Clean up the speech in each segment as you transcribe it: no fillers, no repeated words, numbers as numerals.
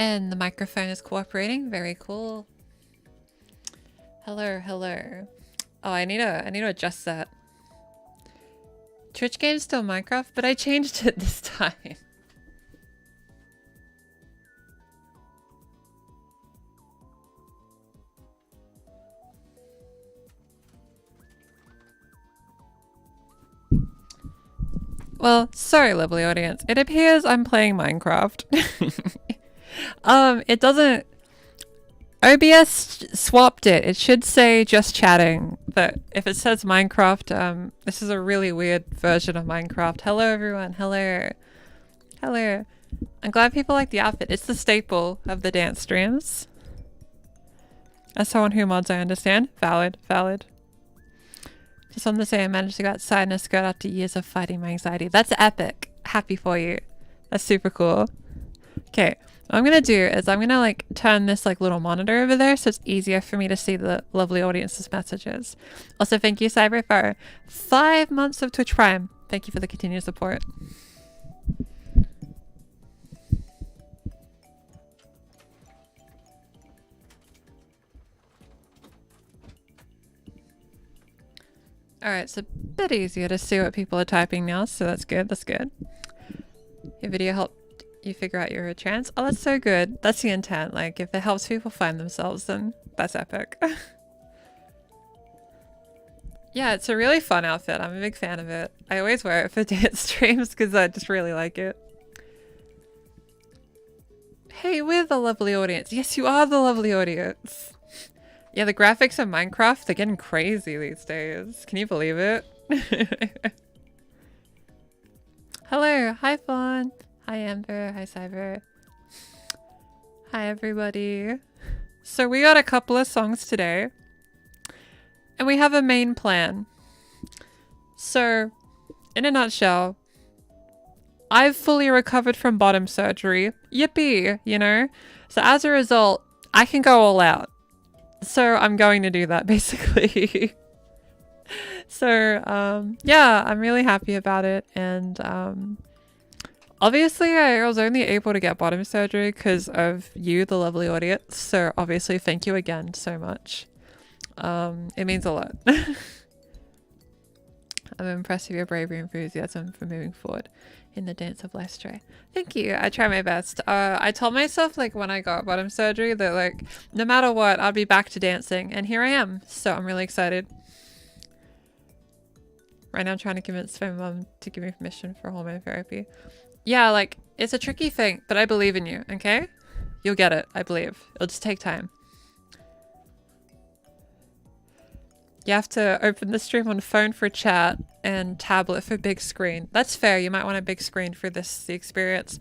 And the microphone is cooperating. Very cool. Hello, hello. Oh, I need to adjust that. Twitch game's still Minecraft, but I changed it this time. Well, sorry, lovely audience. It appears I'm playing Minecraft. It doesn't... OBS swapped it. It should say just chatting, but if it says Minecraft, this is a really weird version of Minecraft. Hello, everyone. Hello. Hello. I'm glad people like the outfit. It's the staple of the dance streams. As someone who mods, I understand. Valid. Valid. Just wanted to say I managed to go outside in a skirt after years of fighting my anxiety. That's epic. Happy for you. That's super cool. Okay. What I'm gonna do is I'm gonna like turn this like little monitor over there so it's easier for me to see the lovely audience's messages. Also, thank you, Cyber, for 5 months of Twitch Prime. Thank you for the continued support. Alright, it's a bit easier to see what people are typing now, so that's good, that's good. Your video helped you figure out you're a trans? Oh, that's so good. That's the intent. Like, if it helps people find themselves, then that's epic. Yeah, it's a really fun outfit. I'm a big fan of it. I always wear it for dance streams because I just really like it. Hey, we're the lovely audience. Yes, you are the lovely audience. Yeah, the graphics in Minecraft, they're getting crazy these days. Can you believe it? Hello. Hi, Fawn. Hi, Amber. Hi, Cyber. Hi, everybody. So we got a couple of songs today. And we have a main plan. So, in a nutshell, I've fully recovered from bottom surgery. Yippee, you know? So as a result, I can go all out. So I'm going to do that, basically. So, yeah, I'm really happy about it. And, obviously, I was only able to get bottom surgery because of you, the lovely audience. So obviously, thank you again so much. It means a lot. I'm impressed with your bravery and enthusiasm for moving forward in the dance of life's try. Thank you. I try my best. I told myself, like, when I got bottom surgery that, like, no matter what, I'll be back to dancing. And here I am. So I'm really excited. Right now, I'm trying to convince my mom to give me permission for hormone therapy. Yeah, like, it's a tricky thing, but I believe in you, okay? You'll get it, I believe. It'll just take time. You have to open the stream on phone for chat and tablet for big screen. That's fair. You might want a big screen for the experience.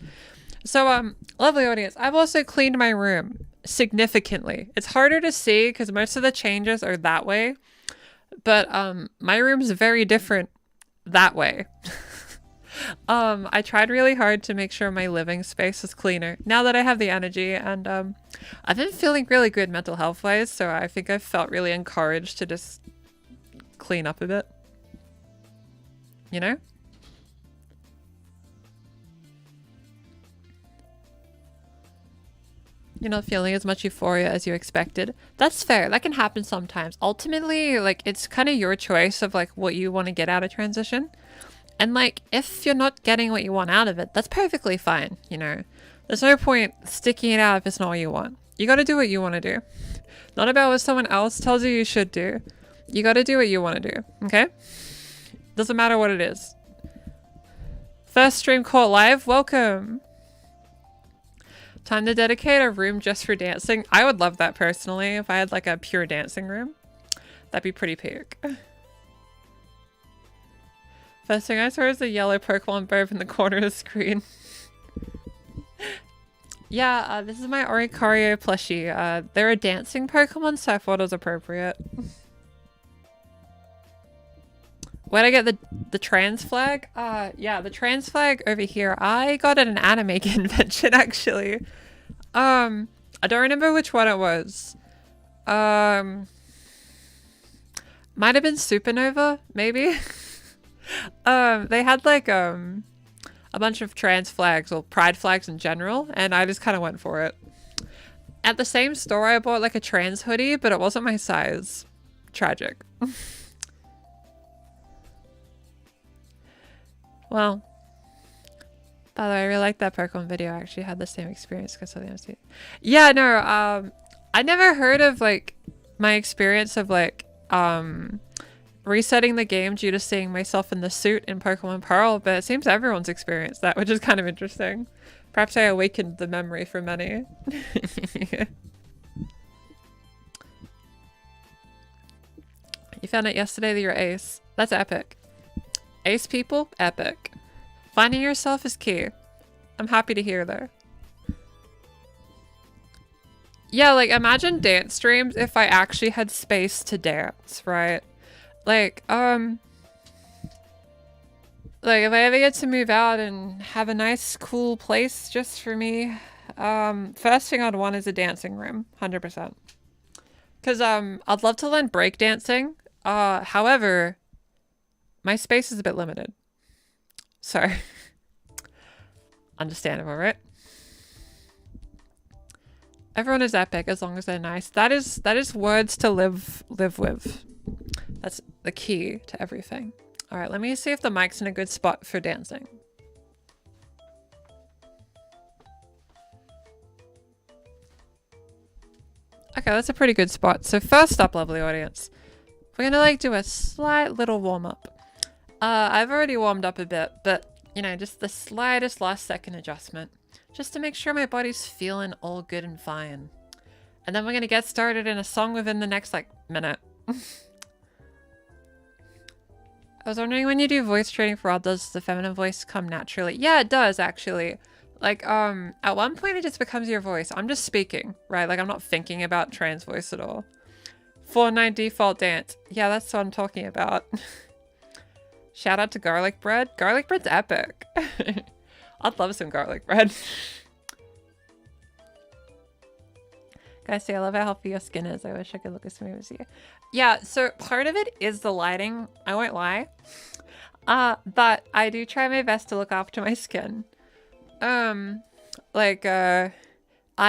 So, lovely audience. I've also cleaned my room significantly. It's harder to see because most of the changes are that way. But, my room's very different that way. I tried really hard to make sure my living space is cleaner now that I have the energy, and I've been feeling really good mental health wise, so I think I've felt really encouraged to just clean up a bit. You know? You're not feeling as much euphoria as you expected. That's fair. That can happen sometimes. Ultimately, like, it's kind of your choice of like what you want to get out of transition. And like, if you're not getting what you want out of it, that's perfectly fine, you know? There's no point sticking it out if it's not what you want. You gotta do what you want to do. Not about what someone else tells you you should do. You gotta do what you want to do, okay? Doesn't matter what it is. First stream caught live, welcome! Time to dedicate a room just for dancing. I would love that personally, if I had like a pure dancing room. That'd be pretty peak. First thing I saw is a yellow Pokemon bird in the corner of the screen. Yeah, this is my Oricorio plushie. They're a dancing Pokemon, so I thought it was appropriate. Where'd I get the trans flag? Yeah, the trans flag over here. I got it at an anime convention, actually. I don't remember which one it was. Might have been Supernova, maybe? They had like a bunch of trans flags or pride flags in general, and I just kind of went for it. At the same store, I bought like a trans hoodie, but it wasn't my size. Tragic. Well, by the way, I really like that Pokemon video. I actually had the same experience because of the MC. Yeah, no, I never heard of like my experience of like resetting the game due to seeing myself in the suit in Pokemon Pearl, but it seems everyone's experienced that, which is kind of interesting. Perhaps I awakened the memory for many. You found out yesterday that you're ace. That's epic. Ace people, epic. Finding yourself is key. I'm happy to hear there. Yeah, like imagine dance streams if I actually had space to dance, right? Like if I ever get to move out and have a nice cool place just for me, first thing I'd want is a dancing room, 100%. Cause I'd love to learn breakdancing. However, my space is a bit limited. So understandable, right? Everyone is epic as long as they're nice. That is words to live with. That's the key to everything. All right, let me see if the mic's in a good spot for dancing. Okay, that's a pretty good spot. So first up, lovely audience, we're gonna like do a slight little warm up. I've already warmed up a bit, but you know, just the slightest last second adjustment, just to make sure my body's feeling all good and fine. And then we're gonna get started in a song within the next like minute. I was wondering, when you do voice training for all, does the feminine voice come naturally? Yeah, it does actually. Like, at one point it just becomes your voice. I'm just speaking, right? Like I'm not thinking about trans voice at all. Fortnite default dance. Yeah, that's what I'm talking about. Shout out to garlic bread. Garlic bread's epic. I'd love some garlic bread. Guys, say I love how healthy your skin is. I wish I could look as smooth as you. Yeah, so part of it is the lighting. I won't lie. But I do try my best to look after my skin. I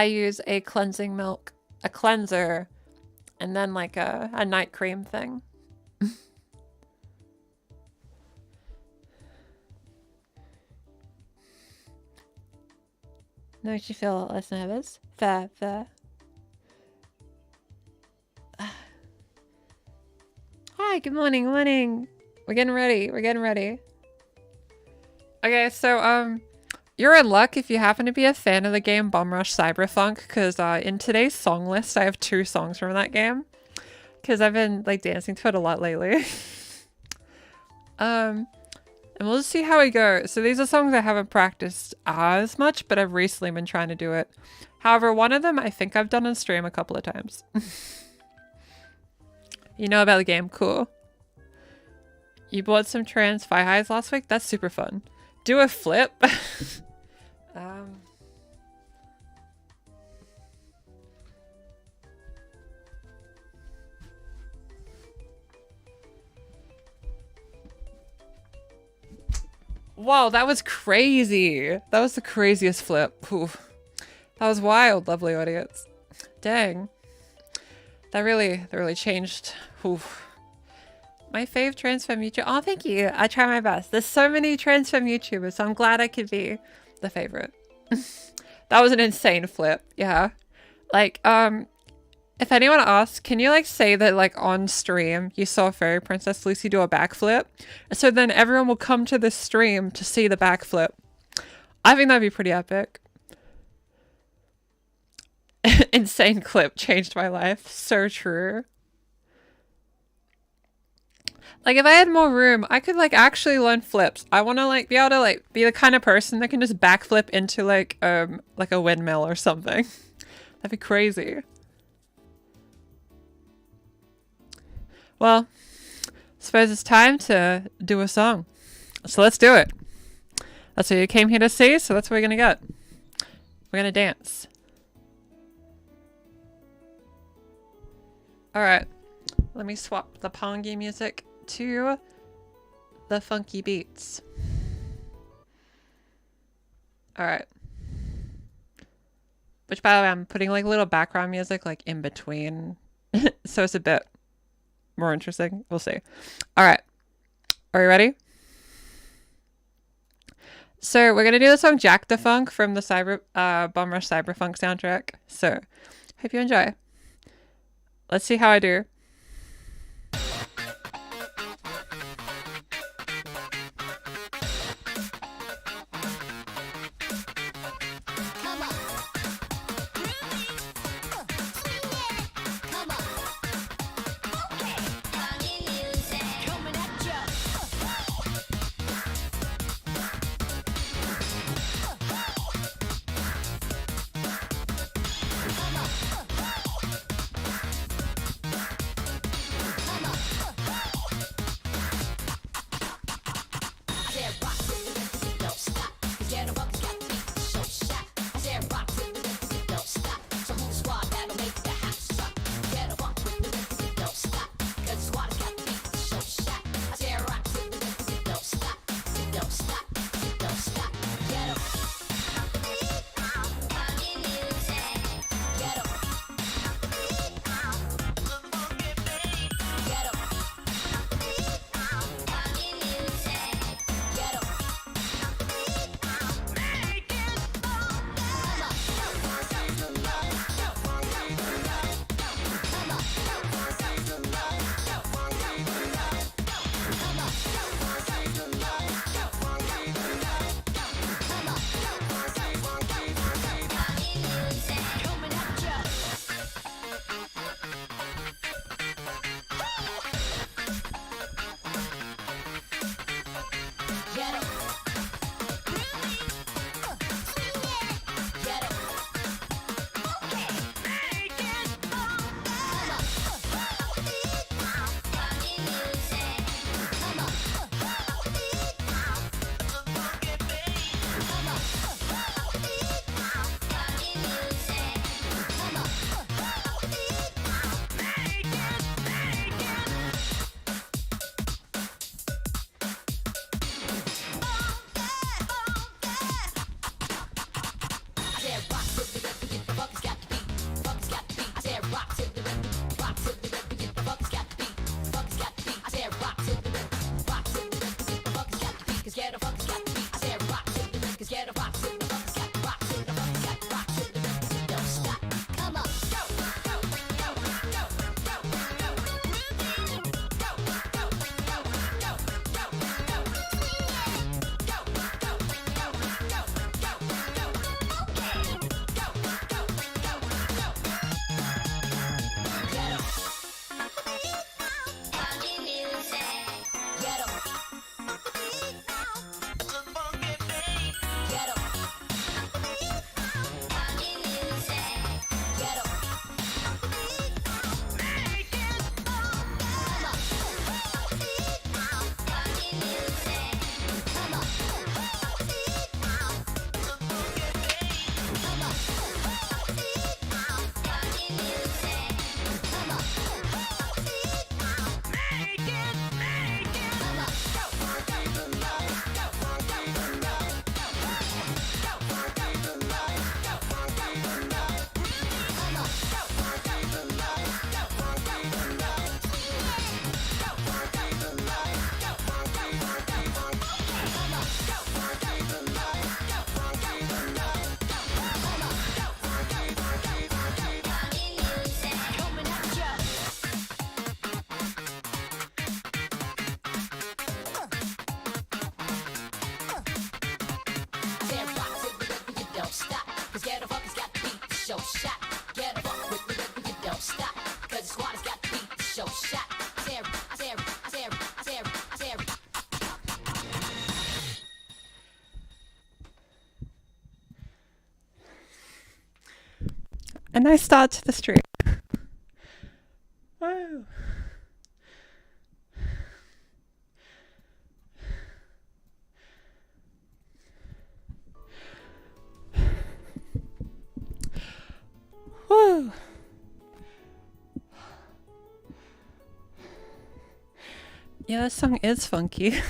use a cleansing milk, a cleanser, and then like a night cream thing. No, you feel a lot less nervous. Fair. Hi, good morning. We're getting ready. Okay, so you're in luck if you happen to be a fan of the game Bomb Rush Cyberpunk, because in today's song list I have 2 songs from that game, because I've been like dancing to it a lot lately. And we'll just see how we go. So these are songs I haven't practiced as much, but I've recently been trying to do it. However, one of them I think I've done on stream a couple of times. You know about the game? Cool. You bought some trans fi highs last week? That's super fun. Do a flip. Wow, that was crazy. That was the craziest flip. Oof. That was wild, lovely audience. Dang. That really changed. Oof. My fave trans femme YouTuber. Oh, thank you. I try my best. There's so many trans femme YouTubers, so I'm glad I could be the favorite. That was an insane flip. Yeah. Like, if anyone asks, can you like say that like on stream you saw Fairy Princess Lucy do a backflip? So then everyone will come to this stream to see the backflip. I think that'd be pretty epic. Insane clip changed my life. So true. Like if I had more room, I could like actually learn flips. I want to like be able to like be the kind of person that can just backflip into like a windmill or something. That'd be crazy. Well, I suppose it's time to do a song. So let's do it. That's what you came here to see, so that's what we're gonna get. We're gonna dance. Alright. Let me swap the Pongi music to the funky beats. Alright. Which, by the way, I'm putting like little background music like in between, so it's a bit more interesting. We'll see. All right, are you ready? So we're gonna do the song "Jack the Funk" from the Bum Rush Cyberpunk soundtrack. So hope you enjoy. Let's see how I do. A nice start to the stream. Woo. Woo. Yeah, this song is funky.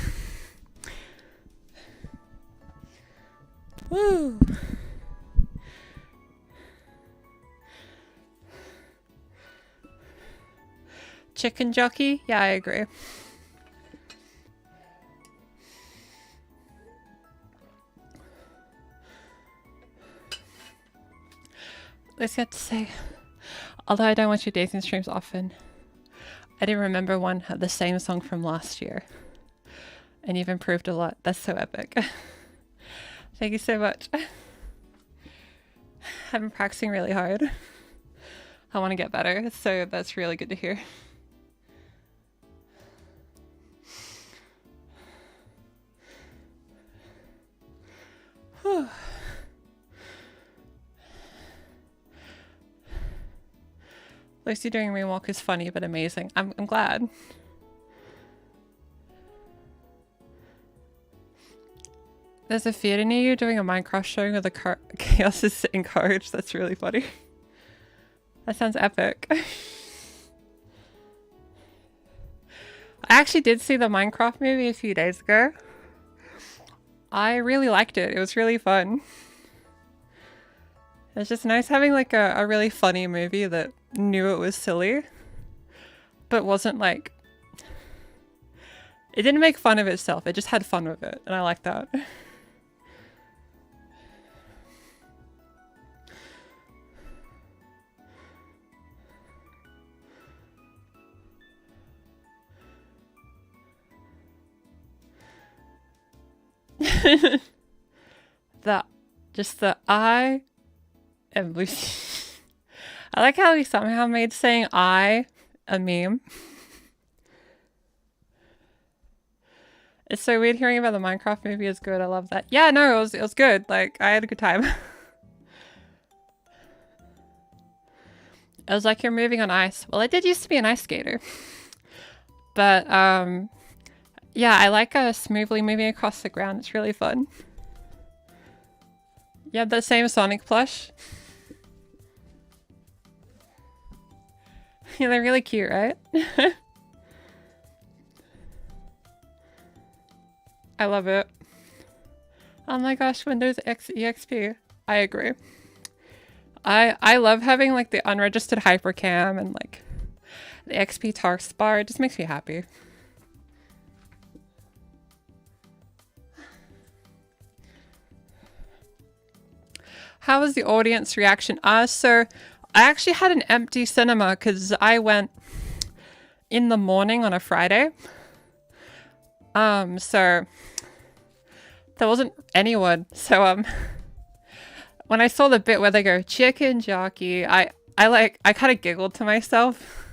Woo. Chicken jockey? Yeah, I agree. Let's get to say, although I don't watch your dating streams often, I didn't remember one had the same song from last year. And you've improved a lot. That's so epic. Thank you so much. I've been practicing really hard. I want to get better, so that's really good to hear. Whew. Lucy doing Moonwalk is funny but amazing. I'm glad. There's a theater near you doing a Minecraft showing of the chaos is encouraged. That's really funny. That sounds epic. I actually did see the Minecraft movie a few days ago. I really liked it. It was really fun. It's just nice having like a really funny movie that knew it was silly, but wasn't like... It didn't make fun of itself. It just had fun with it. And I like that. the I am Lucy. I like how we somehow made saying I a meme. It's so weird hearing about the Minecraft movie is good. I love that. Yeah, no, it was good. Like, I had a good time. It was like you're moving on ice. Well, I did used to be an ice skater. But, yeah, I like smoothly moving across the ground. It's really fun. You have the same Sonic plush. Yeah, they're really cute, right? I love it. Oh my gosh, Windows EXP. I agree. I love having like the unregistered hypercam and like the XP taskbar. It just makes me happy. How was the audience reaction? So I actually had an empty cinema because I went in the morning on a Friday. So there wasn't anyone. So when I saw the bit where they go chicken jockey, I kind of giggled to myself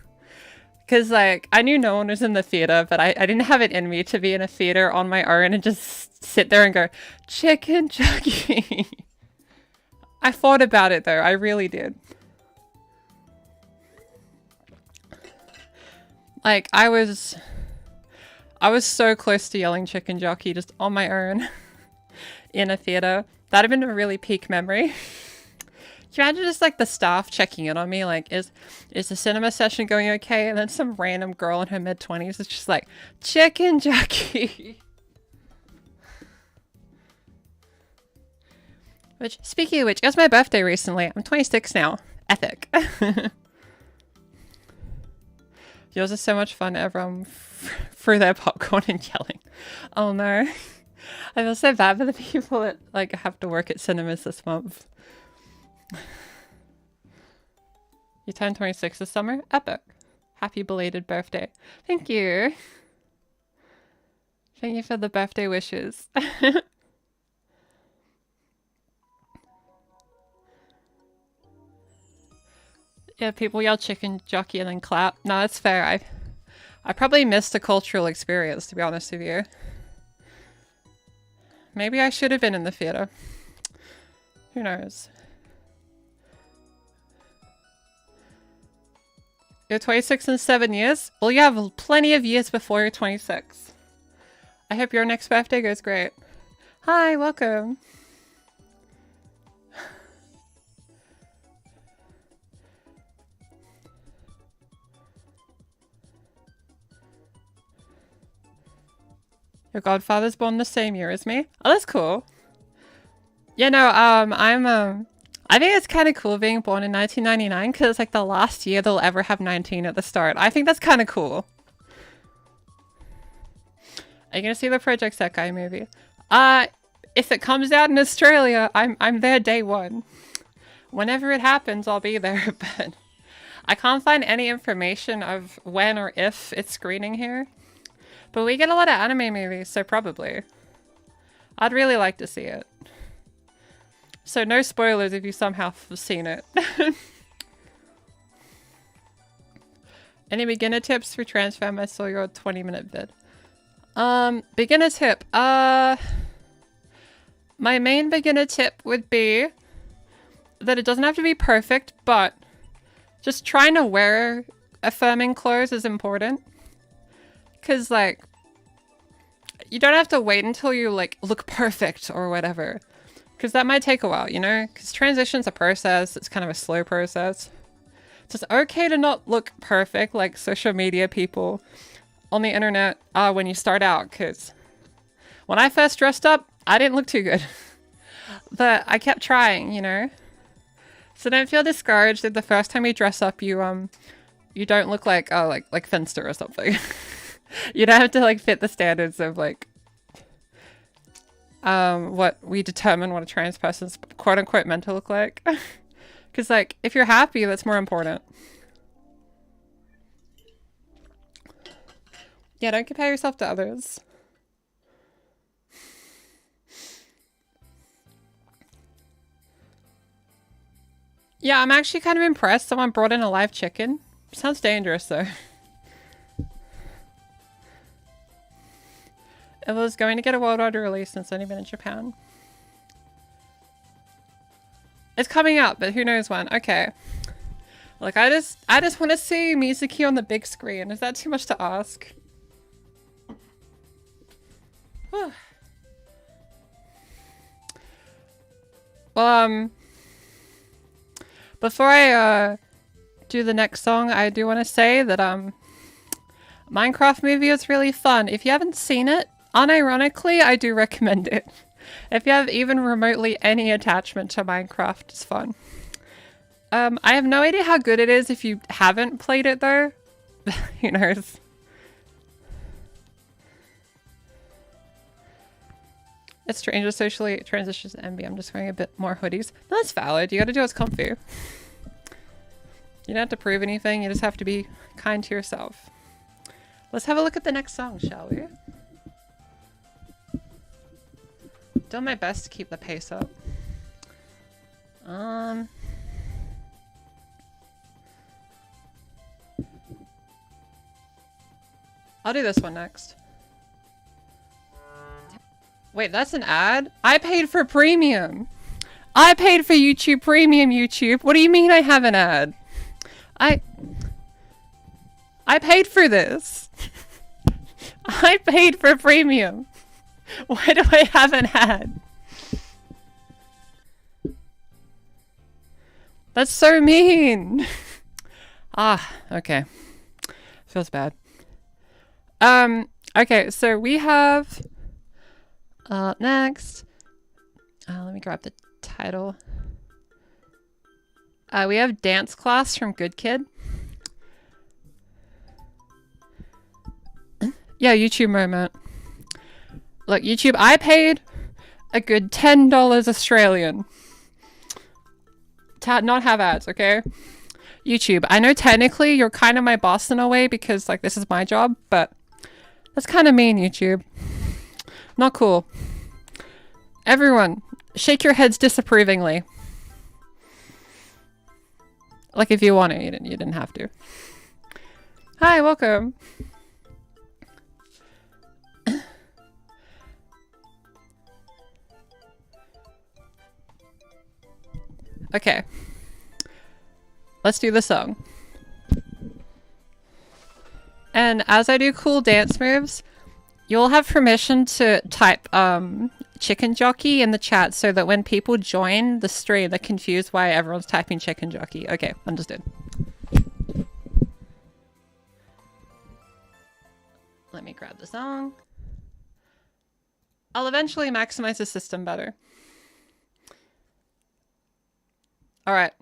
because like I knew no one was in the theater, but I didn't have it in me to be in a theater on my own and just sit there and go chicken jockey. I thought about it though, I really did. Like I was so close to yelling chicken jockey just on my own in a theater. That'd have been a really peak memory. Can you imagine just like the staff checking in on me? Like, is the cinema session going okay? And then some random girl in her mid-20s is just like, chicken jockey. Which, speaking of which, it was my birthday recently. I'm 26 now. Epic. Yours is so much fun. Everyone threw their popcorn and yelling. Oh no. I feel so bad for the people that like have to work at cinemas this month. You turned 26 this summer? Epic. Happy belated birthday. Thank you. Thank you for the birthday wishes. Yeah, people yell chicken jockey and then clap. No, that's fair. I probably missed a cultural experience, to be honest with you. Maybe I should have been in the theater. Who knows? You're 26 in 7 years? Well, you have plenty of years before you're 26. I hope your next birthday goes great. Hi, welcome. Your godfather's born the same year as me. Oh, that's cool. Yeah, no, I think it's kind of cool being born in 1999 because it's like the last year they'll ever have 19 at the start. I think that's kind of cool. Are you gonna see the Project Set Guy movie? If it comes out in Australia, I'm there day one. Whenever it happens, I'll be there, but I can't find any information of when or if it's screening here. But we get a lot of anime movies, so probably. I'd really like to see it. So no spoilers if you somehow have seen it. Any beginner tips for Transfam? I saw your 20-minute vid. Beginner tip. My main beginner tip would be that it doesn't have to be perfect, but just trying to wear affirming clothes is important. Because, like, you don't have to wait until you, like, look perfect or whatever. Because that might take a while, you know? Because transition's a process. It's kind of a slow process. So it's okay to not look perfect like social media people on the internet when you start out. Because when I first dressed up, I didn't look too good. But I kept trying, you know? So don't feel discouraged if the first time you dress up you don't look like, oh, like Finster or something. You don't have to, like, fit the standards of, like, what we determine what a trans person's quote-unquote meant to look like. Because, like, if you're happy, that's more important. Yeah, don't compare yourself to others. Yeah, I'm actually kind of impressed someone brought in a live chicken. Sounds dangerous, though. It was going to get a worldwide release and it's only been in Japan. It's coming out, but who knows when. Okay. Like, I just want to see Mizuki on the big screen. Is that too much to ask? Well, before I do the next song, I do want to say that Minecraft movie is really fun. If you haven't seen it, unironically, I do recommend it. If you have even remotely any attachment to Minecraft, it's fun. I have no idea how good it is if you haven't played it though. Who knows? It's stranger socially transitions to MB. I'm just wearing a bit more hoodies. No, that's valid. You gotta do what's comfy. You don't have to prove anything. You just have to be kind to yourself. Let's have a look at the next song, shall we? Doing my best to keep the pace up. I'll do this one next. Wait, that's an ad? I paid for premium. I paid for YouTube Premium, YouTube. What do you mean I have an ad? I paid for this. I paid for premium. Why do I have an ad? That's so mean. Ah, okay. Feels bad. Okay, so we have next. Let me grab the title. We have Dance Class from Good Kid. Yeah, YouTube moment. Look, YouTube, I paid a good $10 Australian to not have ads, okay? YouTube, I know technically you're kind of my boss in a way because, like, this is my job, but that's kind of mean, YouTube. Not cool. Everyone, shake your heads disapprovingly. Like, if you want to, you didn't have to. Hi, welcome. Okay. Let's do the song. And as I do cool dance moves, you'll have permission to type chicken jockey in the chat so that when people join the stream, they're confused why everyone's typing chicken jockey. Okay, understood. Let me grab the song. I'll eventually maximize the system better. All right.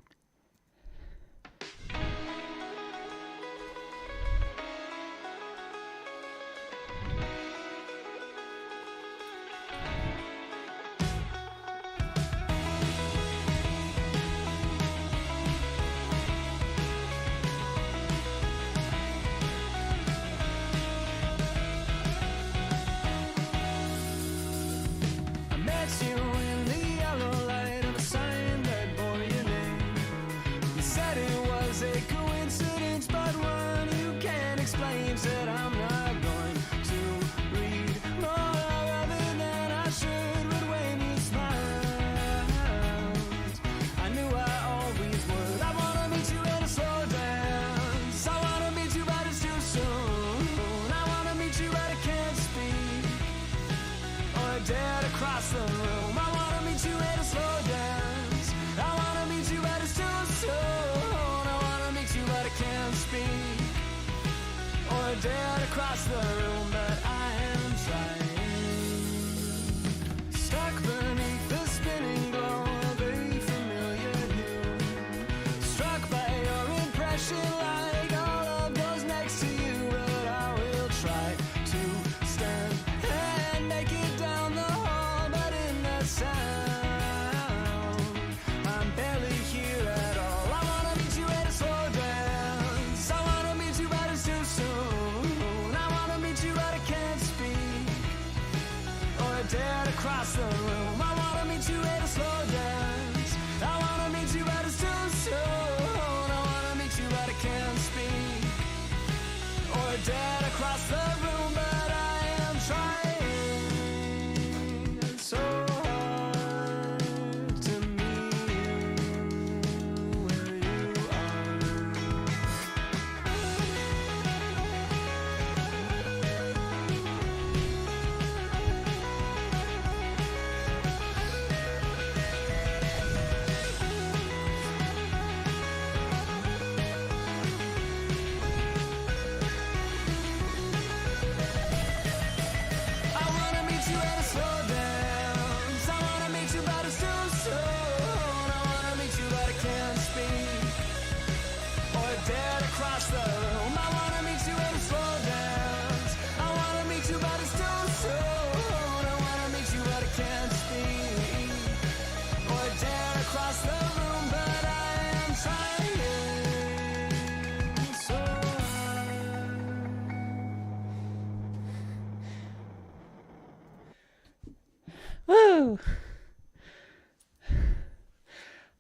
Woo!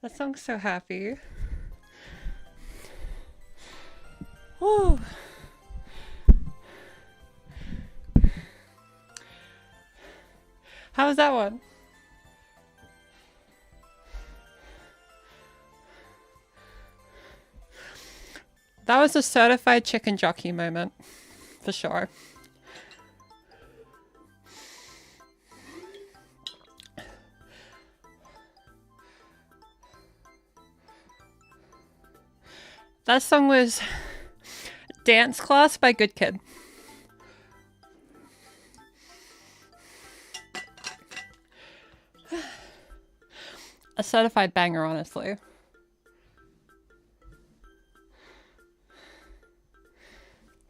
That song's so happy. Woo! How was that one? That was a certified chicken jockey moment, for sure. That song was Dance Class by Good Kid. A certified banger, honestly.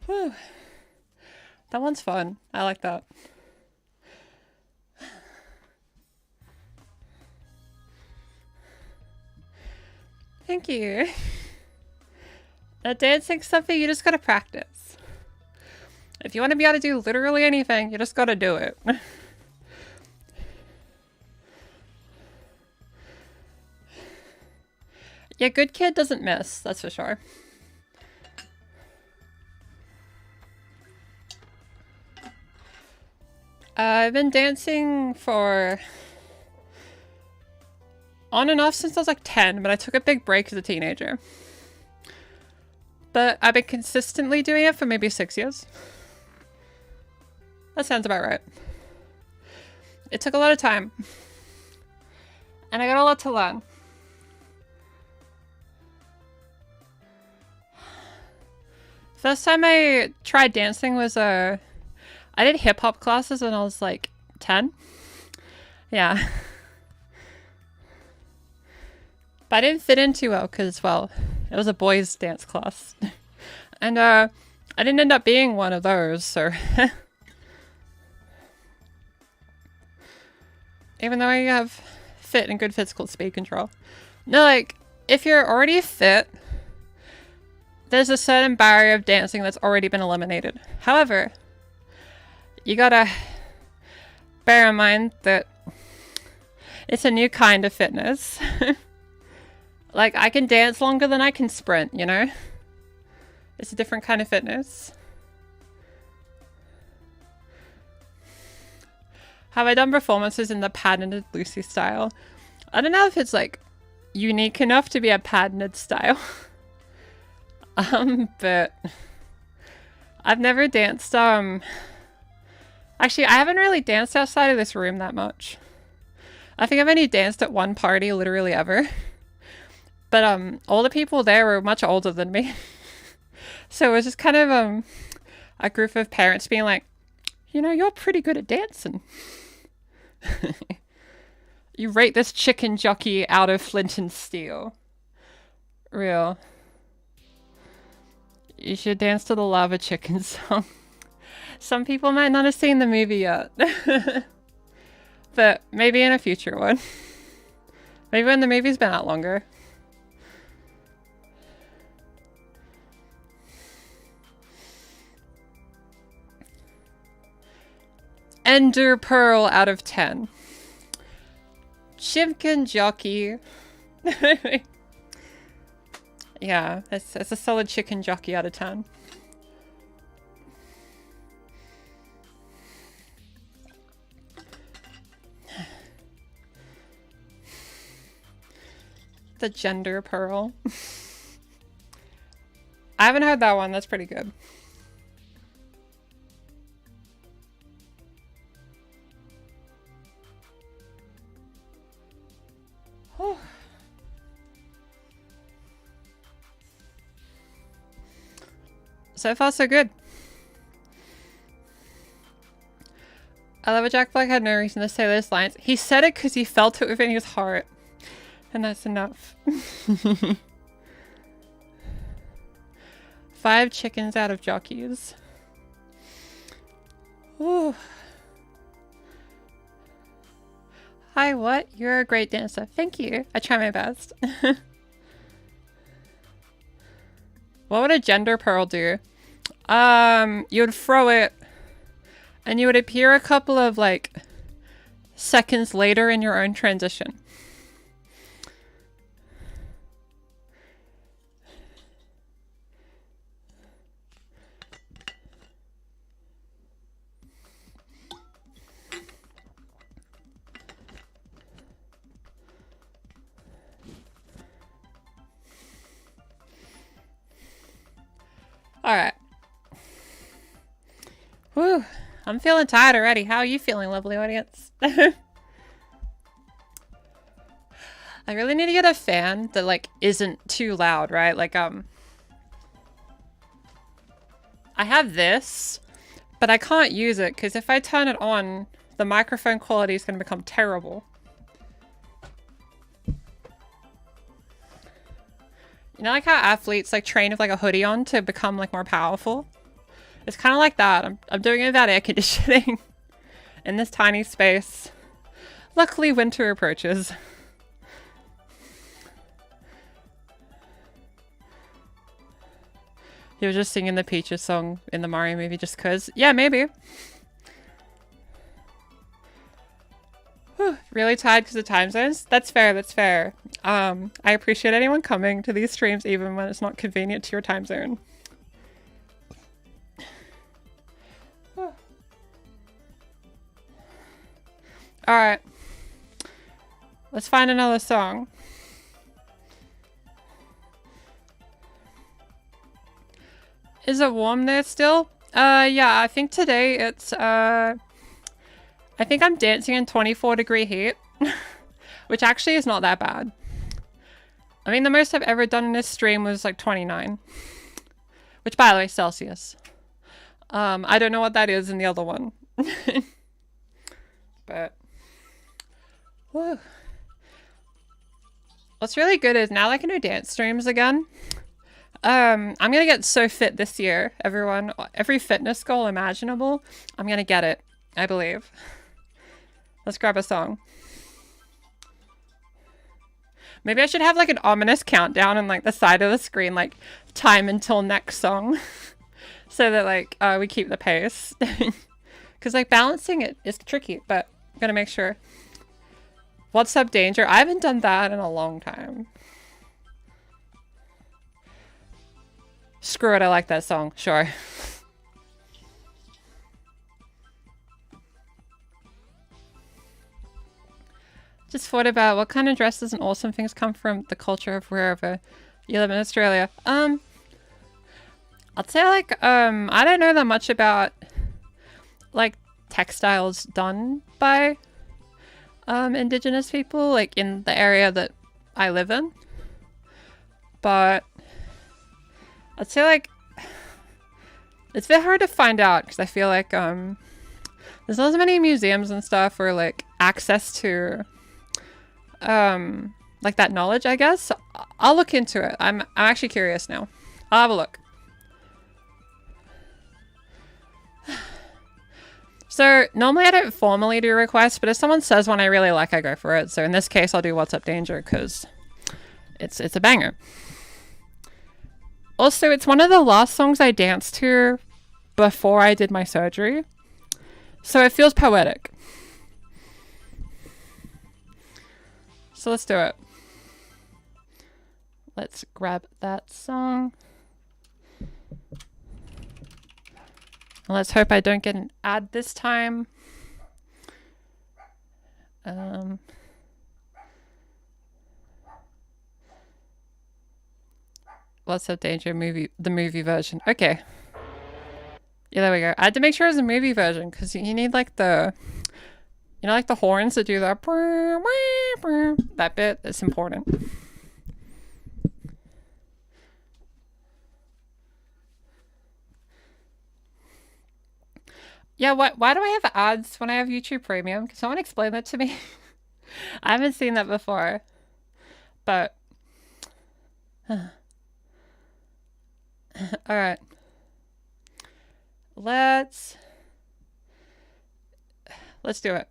Whew. That one's fun. I like that. Thank you. That dancing's something you just gotta practice. If you want to be able to do literally anything, you just gotta do it. Yeah, Good Kid doesn't miss, that's for sure. I've been dancing for on and off since I was like 10, but I took a big break as a teenager. But I've been consistently doing it for maybe 6 years. That sounds about right. It took a lot of time. And I got a lot to learn. First time I tried dancing was I did hip hop classes when I was like 10. Yeah. But I didn't fit in too well because, well, it was a boys' dance class. And I didn't end up being one of those, so... Even though I have fit and good physical speed control. No, like, if you're already fit, there's a certain barrier of dancing that's already been eliminated. However, you gotta bear in mind that it's a new kind of fitness. Like, I can dance longer than I can sprint, you know? It's a different kind of fitness. Have I done performances in the patented Lucy style? I don't know if it's, like, unique enough to be a patented style. But I've never danced, actually, I haven't really danced outside of this room that much. I think I've only danced at one party literally ever. But, all the people there were much older than me. So it was just kind of, a group of parents being like, you know, you're pretty good at dancing. You rate this chicken jockey out of flint and steel. Real. You should dance to the Lava Chicken song. Some people might not have seen the movie yet. But maybe in a future one. Maybe when the movie's been out longer. Ender Pearl out of 10. Chicken jockey. Yeah, it's a solid chicken jockey out of 10. The gender pearl. I haven't heard that one. That's pretty good. So far, so good. I love it. Jack Black had no reason to say those lines. He said it because he felt it within his heart. And that's enough. 5 chickens out of jockeys. Ooh. Hi, what? You're a great dancer. Thank you. I try my best. What would a gender pearl do? You would throw it and you would appear a couple of, like, seconds later in your own transition. Alright. Whew. I'm feeling tired already. How are you feeling, lovely audience? I really need to get a fan that, like, isn't too loud, right? Like, I have this, but I can't use it because if I turn it on, the microphone quality is going to become terrible. You know, like how athletes, like, train with, like, a hoodie on to become, like, more powerful? It's kind of like that. I'm doing it without air conditioning in this tiny space. Luckily, winter approaches. He was just singing the Peaches song in the Mario movie just cause. Yeah, maybe. Whew, really tired because of time zones? That's fair, that's fair. I appreciate anyone coming to these streams even when it's not convenient to your time zone. Alright. Let's find another song. Is it warm there still? Yeah, I think today it's, I think I'm dancing in 24-degree heat, which actually is not that bad. I mean, the most I've ever done in this stream was like 29, which, by the way, Celsius. I don't know what that is in the other one, but, whew. What's really good is now I can do dance streams again. I'm gonna get so fit this year, everyone. Every fitness goal imaginable, I'm gonna get it. I believe. Let's grab a song. Maybe I should have like an ominous countdown on like the side of the screen, like time until next song, so that like we keep the pace. Because like balancing it is tricky, but I'm gonna make sure. What's up, Danger? I haven't done that in a long time. Screw it, I like that song. Sure. Just thought about what kind of dresses and awesome things come from the culture of wherever you live in Australia. I'd say like, I don't know that much about like textiles done by Indigenous people, like in the area that I live in. But I'd say like it's a bit hard to find out because I feel like there's not as many museums and stuff or like access to like that knowledge, I guess. So I'll look into it. I'm actually curious now. I'll have a look. So normally I don't formally do requests, but if someone says one I really like, I go for it. So in this case, I'll do What's Up Danger because it's a banger. Also, it's one of the last songs I danced to before I did my surgery. So it feels poetic. So let's do it. Let's grab that song. Let's hope I don't get an ad this time. What's Up Danger movie, the movie version. Okay. Yeah, there we go. I had to make sure it was a movie version because you need like the, you know, like the horns that do that. That bit, it's important. Yeah, why do I have ads when I have YouTube Premium? Can someone explain that to me? I haven't seen that before. But alright. Let's do it.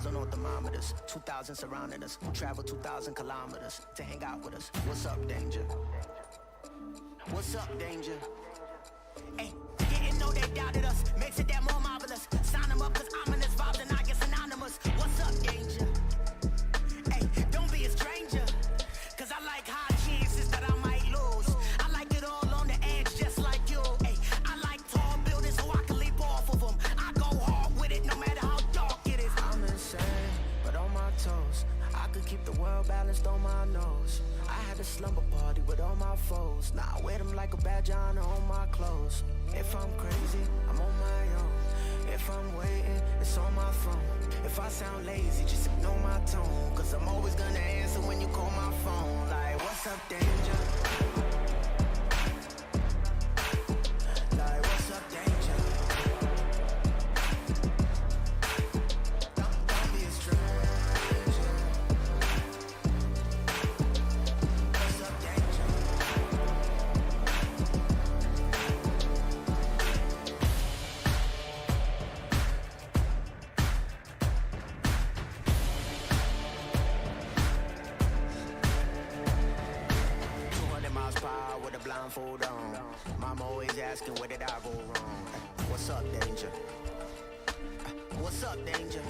On thermometers, 2,000 surrounding us. Travel 2,000 kilometers to hang out with us. What's up, Danger? What's up, Danger? Hey, didn't know they doubted us. Makes it that more marvelous. Sign them up, cause ominous vibes and I get synonymous. What's up, Danger? Hey, don't be a stranger. Cause I like high chances that I might lose. I like it all on the edge, just like you. Hey, I like tall buildings so I can leap off of them. I go hard with it no matter how dark it is. I'm insane, but on my toes. I could keep the world balanced on my nose. I had a slumber party with all my foes. Now I wear them like a badge on my clothes. If I'm crazy, I'm on my own. If I'm waiting, it's on my phone. If I sound lazy, just ignore my tone. Cause I'm always gonna answer when you call my phone. Like, what's up, Danger? Like, what's up, Danger? Don't be a stranger. What's up, Danger? 200 miles per hour with a blindfold on. Mama always asking where did I go wrong. What's up, Danger? What's up, Danger?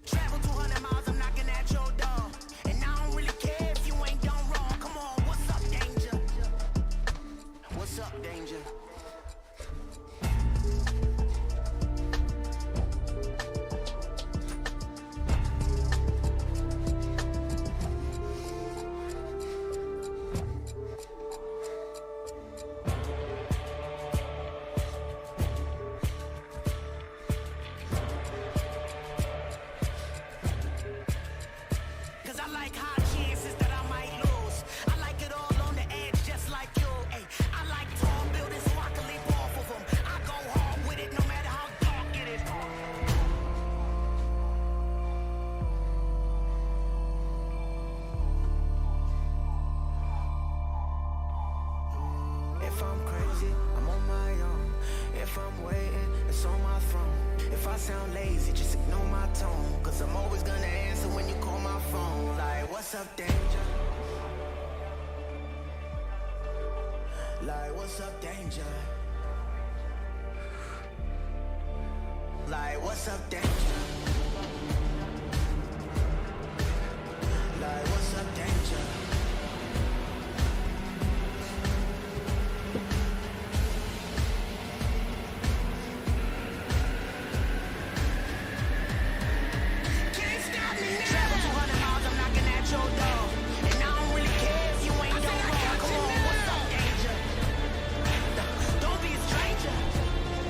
Travel 200 miles, I'm knocking at your door. And I don't really care if you ain't done wrong. Come on, what's up, Danger? What's up, Danger? If I'm crazy, I'm on my own. If I'm waiting, it's on my phone. If I sound lazy, just ignore my tone. Cause I'm always gonna answer when you call my phone. Like, what's up, danger? Like, what's up, danger? Like, what's up, danger? Like, what's up, danger? Can't stop me now. Travel 200 miles, I'm knocking at your door. And I don't really care if you ain't no wrong. Come on, what's up, danger? Don't be a stranger.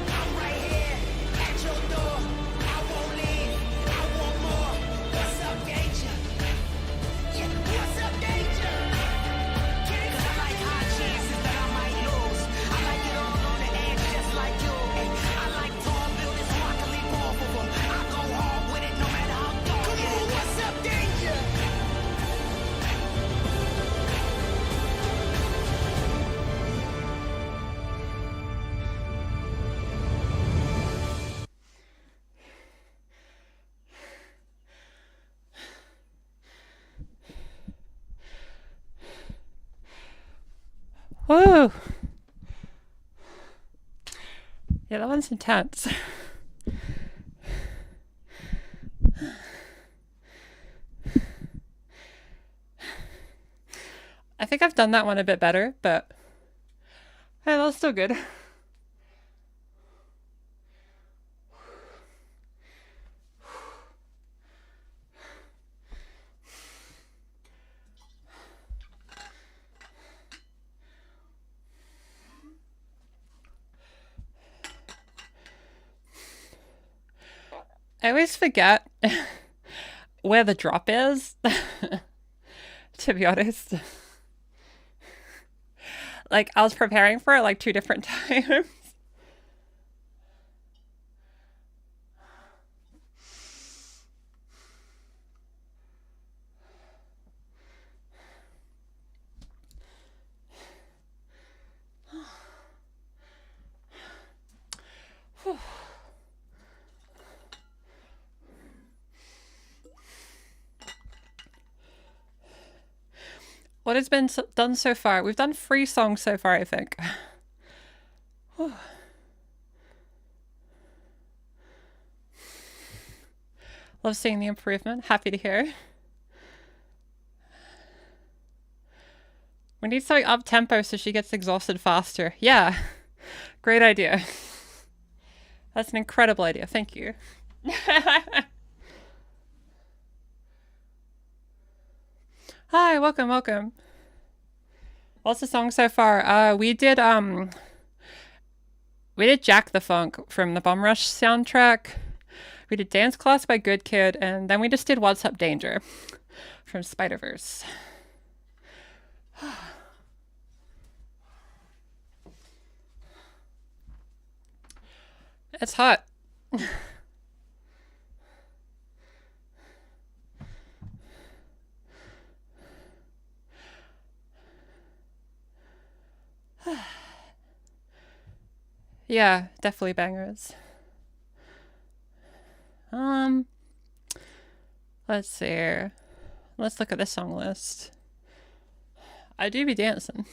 I'm right here at your door. I won't leave. I want more. What's up, danger? Yeah, what's up, danger? Cause I like high chances that I might lose. I like it all on the edge, just like you. Ay, I like tall buildings so I can leap off of them. I go hard with it no matter how dark. Come on, what's up, danger? Whoa. Yeah, that one's intense. I think I've done that one a bit better, but hey, that was still good. I always forget where the drop is, to be honest. Like, I was preparing for it like 2 different times. Whew. What has been done so far? We've done 3 songs so far, I think. Whew. Love seeing the improvement. Happy to hear. We need something up tempo so she gets exhausted faster. Yeah, great idea. That's an incredible idea. Thank you. Hi, welcome, welcome. What's the song so far? We did Jack the Funk from the Bum Rush soundtrack. We did Dance Class by Good Kid, and then we just did What's Up Danger from Spider-Verse. It's hot. Yeah, definitely bangers. Let's see here. Let's look at the song list. I do be dancing.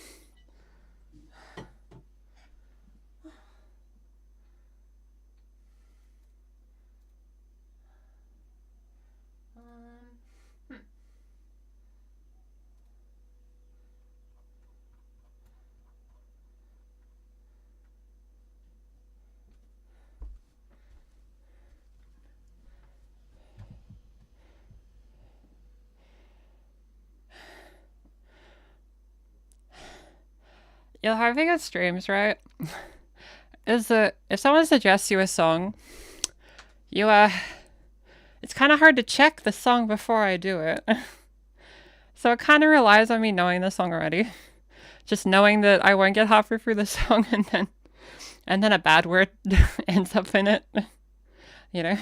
You're having a streams, right? Is that if someone suggests you a song, you it's kind of hard to check the song before I do it. So it kind of relies on me knowing the song already. Just knowing that I won't get halfway through the song and then a bad word ends up in it. You know?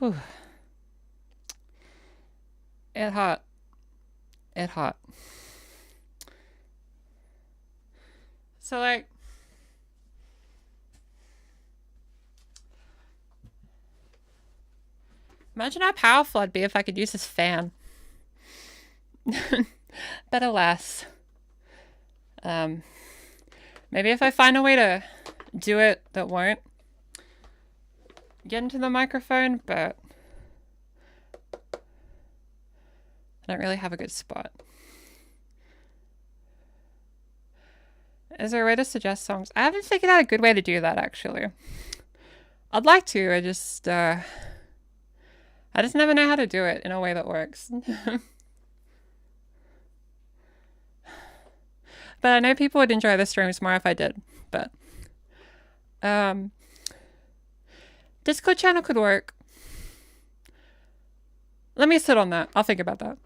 Whew. It hot. It hot. So like, imagine how powerful I'd be if I could use this fan. But alas, maybe if I find a way to do it that won't get into the microphone, but I don't really have a good spot. Is there a way to suggest songs? I haven't figured out a good way to do that, actually. I'd like to, I just never know how to do it in a way that works. But I know people would enjoy the streams more if I did. But Discord channel could work. Let me sit on that. I'll think about that.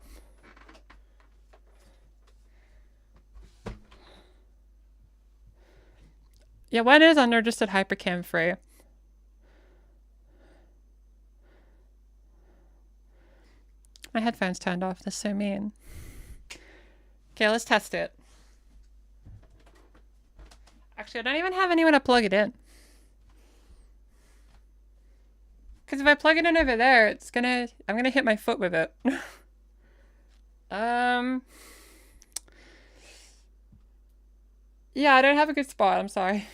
Yeah, when is unregistered hypercam free? My headphones turned off. That's so mean. Okay, let's test it. Actually, I don't even have anywhere to plug it in. Because if I plug it in over there, I'm gonna hit my foot with it. Yeah, I don't have a good spot. I'm sorry.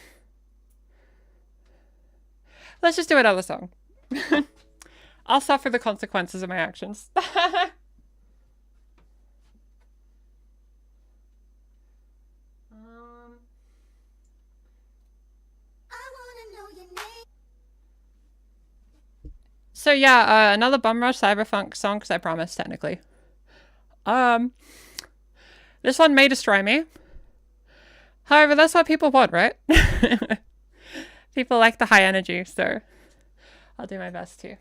Let's just do another song. I'll suffer the consequences of my actions. So yeah, another Bum Rush Cyberpunk song, because I promised, technically. This one may destroy me. However, that's what people want, right? People like the high energy, so I'll do my best too.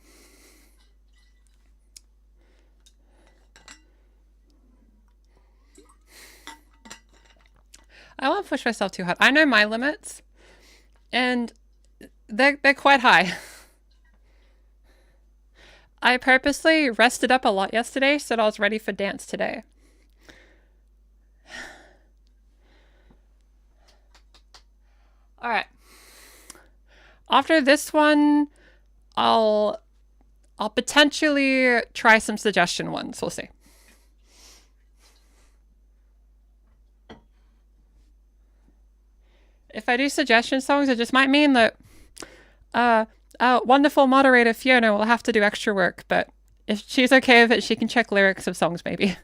I won't push myself too hard. I know my limits, and they're quite high. I purposely rested up a lot yesterday so that I was ready for dance today. Alright. After this one, I'll potentially try some suggestion ones. We'll see. If I do suggestion songs, it just might mean that wonderful moderator Fiona will have to do extra work, but if she's okay with it, she can check lyrics of songs maybe.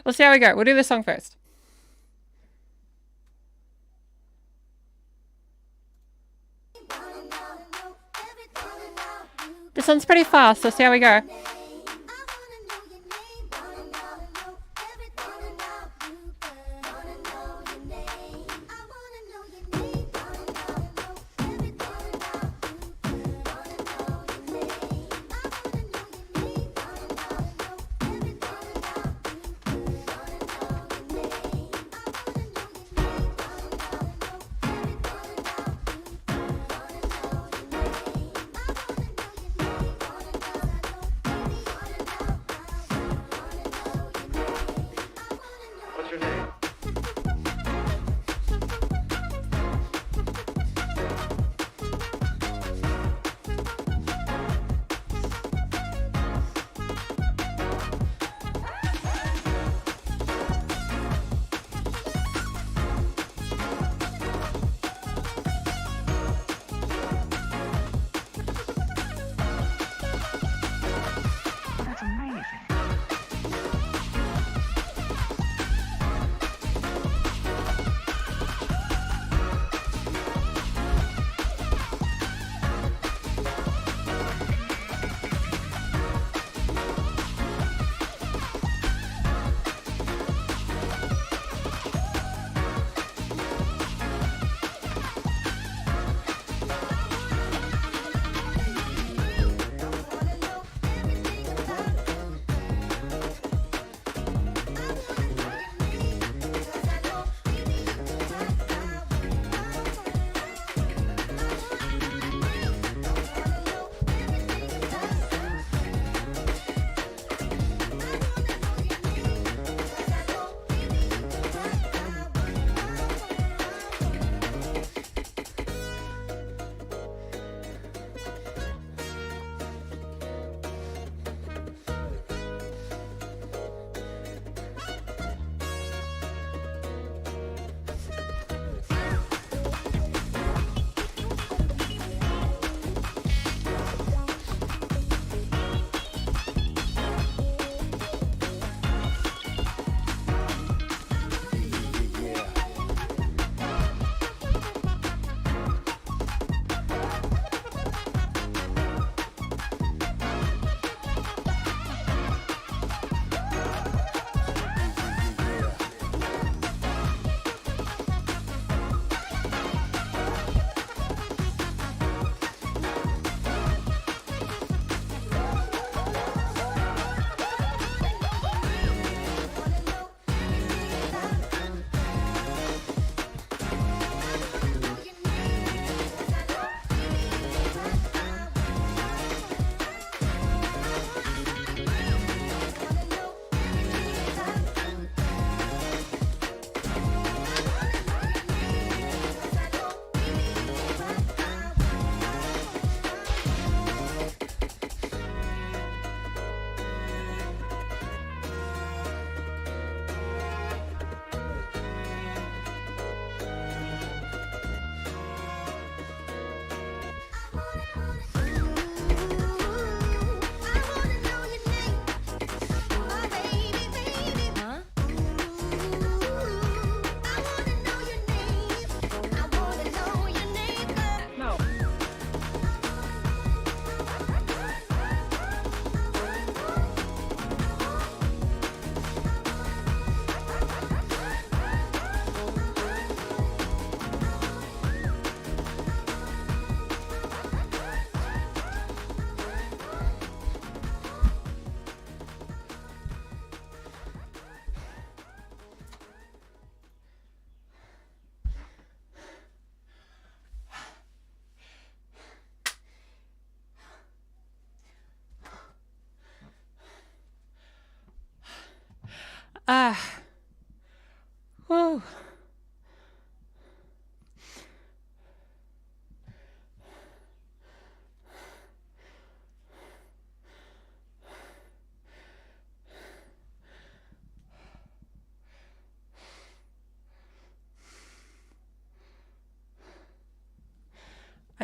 We'll see how we go. We'll do this song first. This one's pretty fast, so see how we go.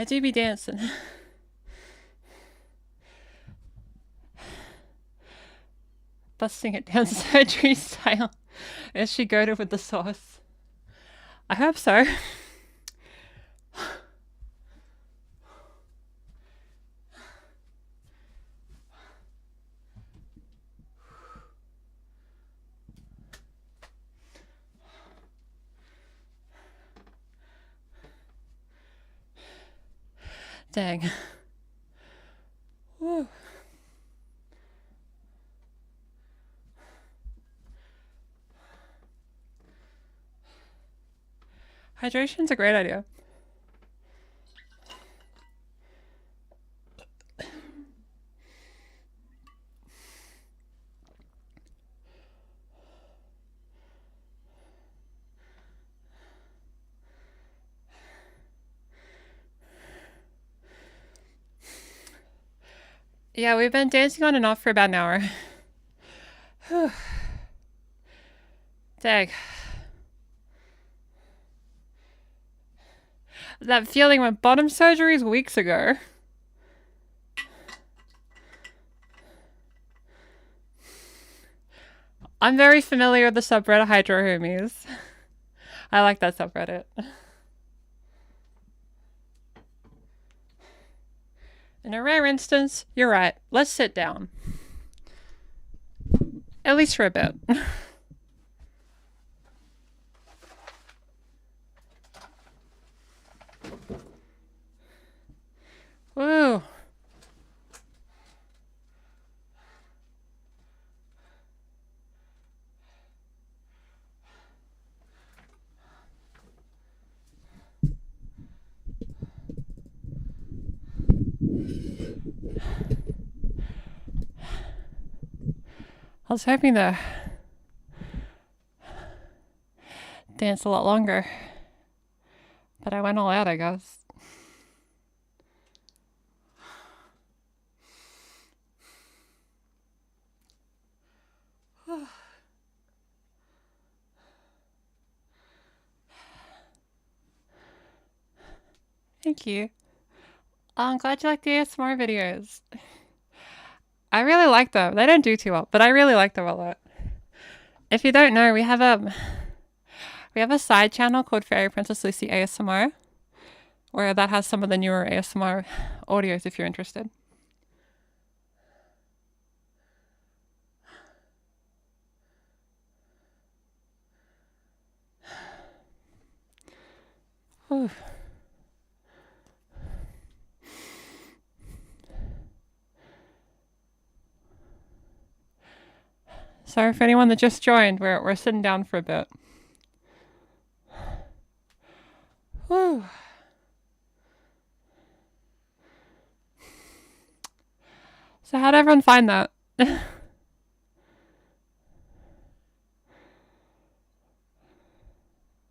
I do be dancing. Busting it down surgery style as she goaded with the sauce. I hope so. Dang. Woo. Hydration's a great idea. Yeah, we've been dancing on and off for about an hour. Dang. That feeling when bottom surgeries weeks ago. I'm very familiar with the subreddit Hydro Homies. I like that subreddit. In a rare instance, you're right. Let's sit down. At least for a bit. Woo. I was hoping to dance a lot longer, but I went all out, I guess. Thank you. I'm glad you like the ASMR videos. I really like them. They don't do too well, but I really like them a lot. If you don't know, we have a side channel called Fairy Princess Lucy ASMR, where that has some of the newer ASMR audios if you're interested. Whew. Sorry for anyone that just joined. We're sitting down for a bit. Whew. So how'd everyone find that?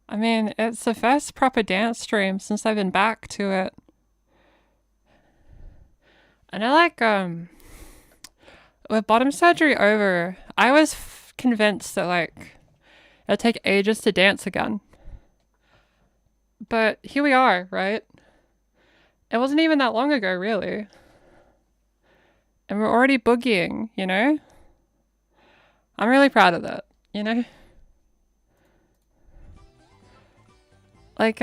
I mean, it's the first proper dance stream since I've been back to it. And I like, with bottom surgery over, I was convinced that, like, it'll take ages to dance again. But here we are, right? It wasn't even that long ago, really. And we're already boogieing, you know? I'm really proud of that, you know? Like,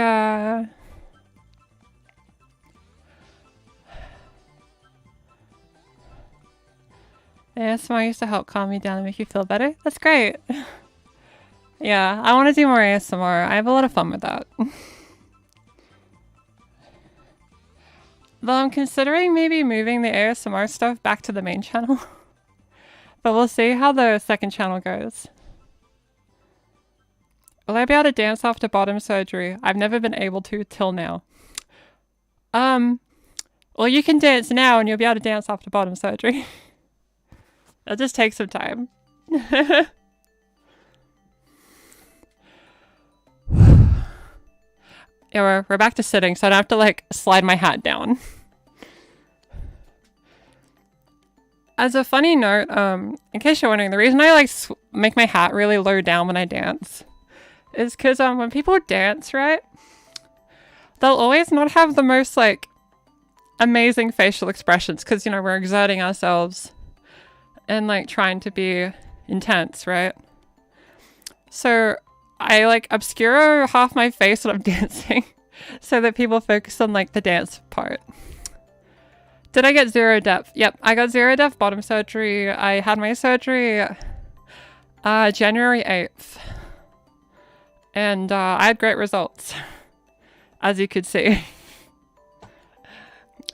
ASMR used to help calm me down and make you feel better. That's great. Yeah, I want to do more ASMR. I have a lot of fun with that. Though I'm considering maybe moving the ASMR stuff back to the main channel. But we'll see how the second channel goes. Will I be able to dance after bottom surgery? I've never been able to till now. Well, you can dance now and you'll be able to dance after bottom surgery. It'll just take some time. Yeah, we're back to sitting, so I don't have to, like, slide my hat down. As a funny note, in case you're wondering, the reason I, like, make my hat really low down when I dance is because, when people dance, right, they'll always not have the most, like, amazing facial expressions because, you know, we're exerting ourselves and like trying to be intense, right? So I like obscure half my face when I'm dancing so that people focus on like the dance part. Did I get 0 depth? Yep, I got 0 depth bottom surgery. I had my surgery January 8th. And I had great results, as you could see.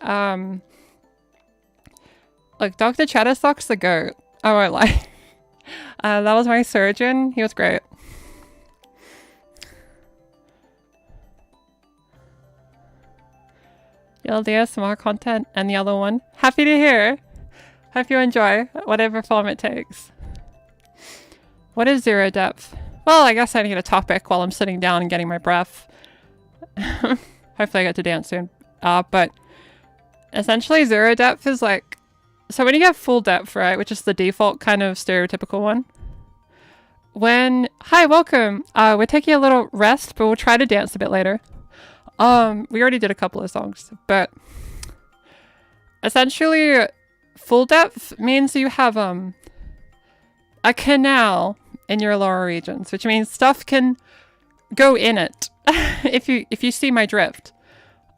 Look, Dr. Chatterstock's the goat. I won't lie. That was my surgeon. He was great. LDSMR content and the other one. Happy to hear. Hope you enjoy whatever form it takes. What is 0 depth? Well, I guess I need a topic while I'm sitting down and getting my breath. Hopefully I get to dance soon. But essentially 0 depth is like... So when you get full depth, right, which is the default kind of stereotypical one. Hi, welcome. We're taking a little rest, but we'll try to dance a bit later. We already did a couple of songs, but... Essentially, full depth means you have a canal in your lower regions, which means stuff can go in it. if you see my drift.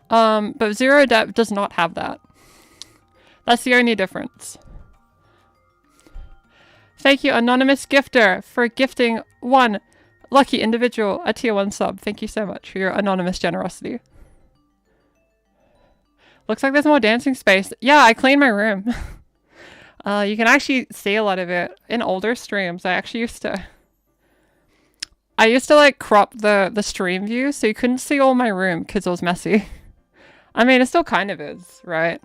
But 0 depth does not have that. That's the only difference. Thank you, anonymous gifter, for gifting one lucky individual a tier 1 sub. Thank you so much for your anonymous generosity. Looks like there's more dancing space. Yeah, I cleaned my room. You can actually see a lot of it in older streams. I used to like crop the stream view so you couldn't see all my room because it was messy. I mean, it still kind of is, right?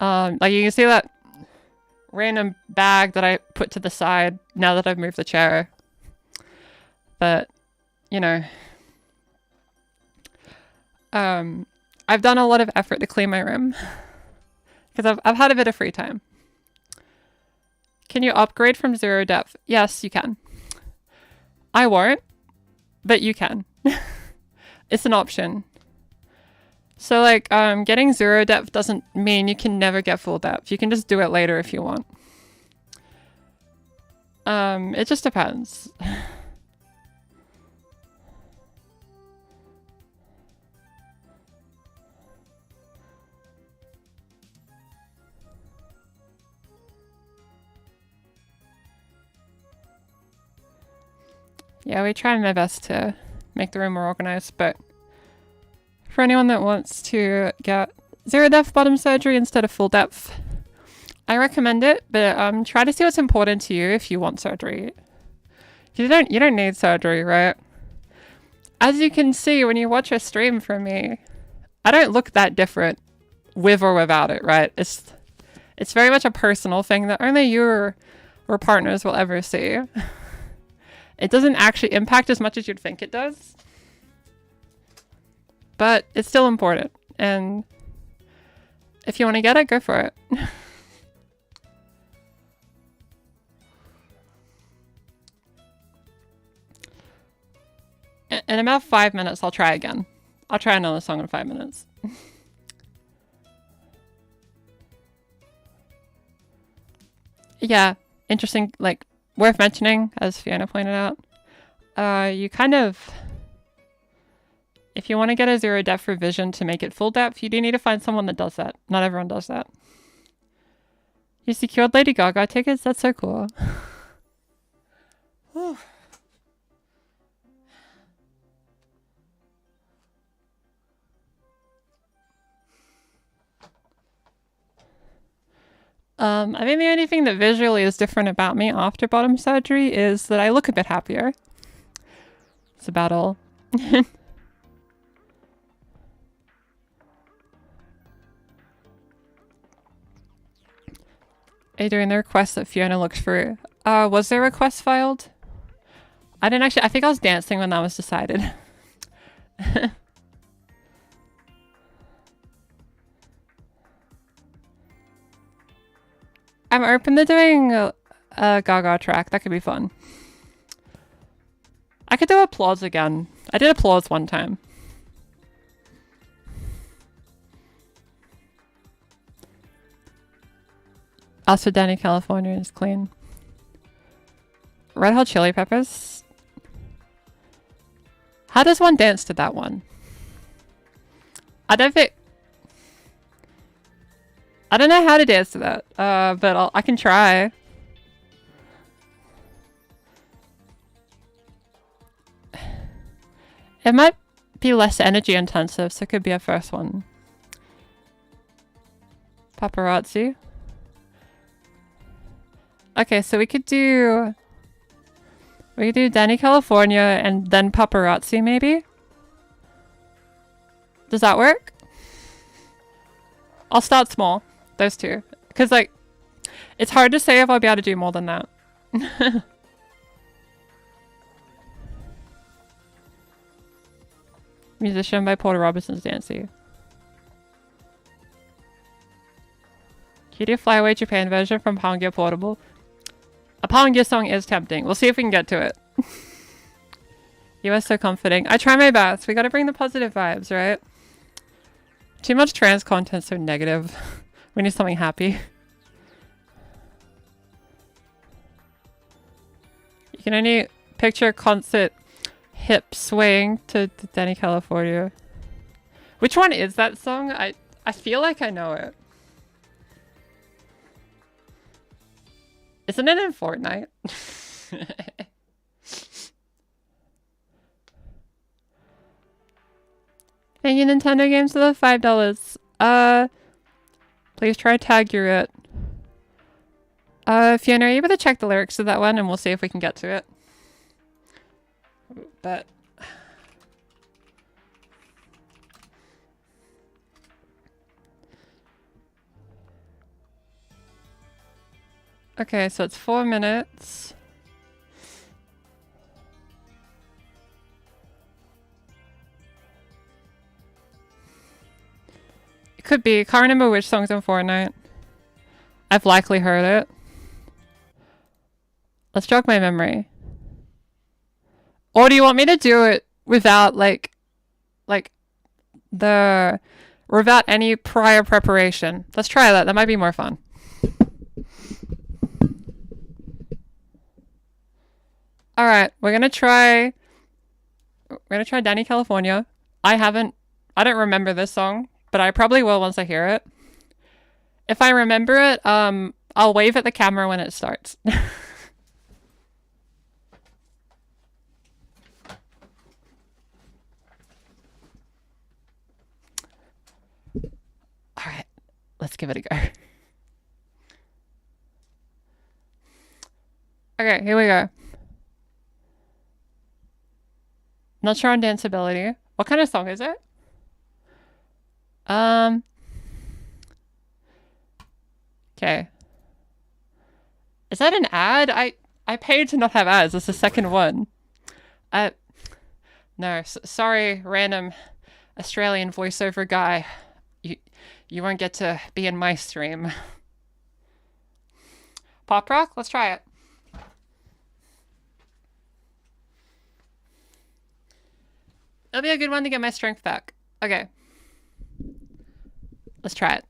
Like you can see that random bag that I put to the side now that I've moved the chair. But, you know, I've done a lot of effort to clean my room because I've had a bit of free time. Can you upgrade from 0 depth? Yes, you can. I won't, but you can. It's an option. So like, getting 0 depth doesn't mean you can never get full depth. You can just do it later if you want. It just depends. Yeah, we try my best to make the room more organized, but for anyone that wants to get 0 depth bottom surgery instead of full depth, I recommend it, but try to see what's important to you if you want surgery. You don't need surgery, right? As you can see when you watch a stream from me, I don't look that different with or without it, right? It's very much a personal thing that only you or partners will ever see. It doesn't actually impact as much as you'd think it does. But it's still important. And if you want to get it, go for it. In about 5 minutes, I'll try again. I'll try another song in 5 minutes. Yeah, interesting, like, worth mentioning, as Fiona pointed out. You kind of... If you want to get a 0 depth revision to make it full depth, you do need to find someone that does that. Not everyone does that. You secured Lady Gaga tickets? That's so cool. I think the only thing that visually is different about me after bottom surgery is that I look a bit happier. That's about all. Are you doing the request that Fiona looked through? Was there a request filed? I didn't actually, I think I was dancing when that was decided. I'm open to doing a Gaga track. That could be fun. I could do applause again. I did applause one time. As for Danny California is clean. Red Hot Chili Peppers. How does one dance to that one? I don't know how to dance to that, but I can try. It might be less energy intensive, so it could be a first one. Paparazzi. Okay, so we could do Danny California and then Paparazzi maybe? Does that work? I'll start small. Those two. Because like, it's hard to say if I'll be able to do more than that. Musician by Porter Robinson's Dancy. Can you do Flyaway Japan version from Pound Gear Portable? A Pound Gear song is tempting. We'll see if we can get to it. You are so comforting. I try my best. We gotta bring the positive vibes, right? Too much trans content, so negative. We need something happy. You can only picture a concert hip swaying to Danny California. Which one is that song? I feel like I know it. Isn't it in Fortnite? Thank you, Nintendo Games, for the $5. Please try tag you're it. Fiona, are you able to check the lyrics to that one and we'll see if we can get to it? But okay, so it's 4 minutes. It could be. Can't remember which song's in Fortnite. I've likely heard it. Let's jog my memory. Or do you want me to do it without without any prior preparation? Let's try that. That might be more fun. All right, we're gonna try Danny California. I don't remember this song, but I probably will once I hear it. If I remember it, I'll wave at the camera when it starts. All right, let's give it a go. Okay, here we go. Not sure on danceability. What kind of song is it? Okay. Is that an ad? I paid to not have ads. It's the second one. No, sorry, random Australian voiceover guy. You won't get to be in my stream. Pop rock? Let's try it. It'll be a good one to get my strength back. Okay. Let's try it.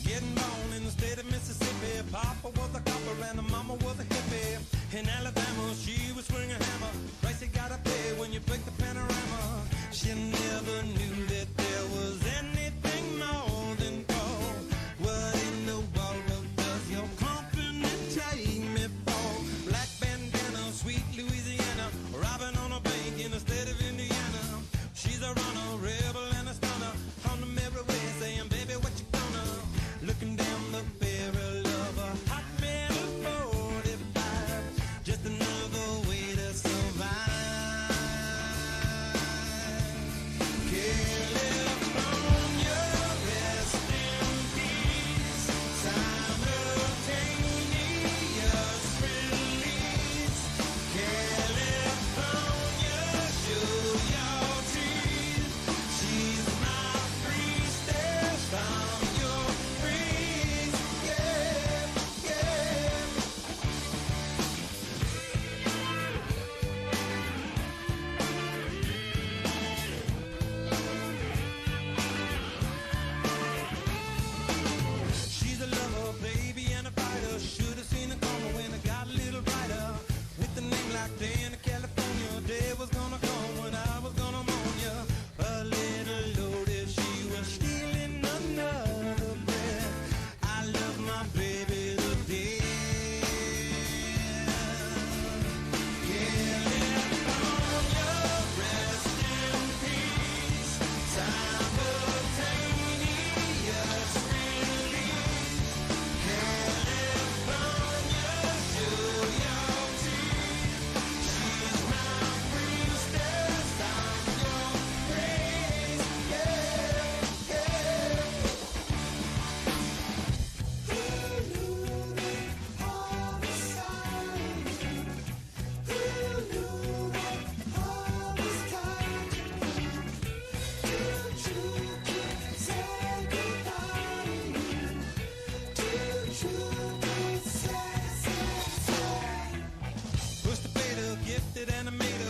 Getting born in the state of Mississippi. Papa was a copper and mama was a hippie. In Alabama, she was swinging a hammer. Price you gotta pay when you break the panorama. She never knew that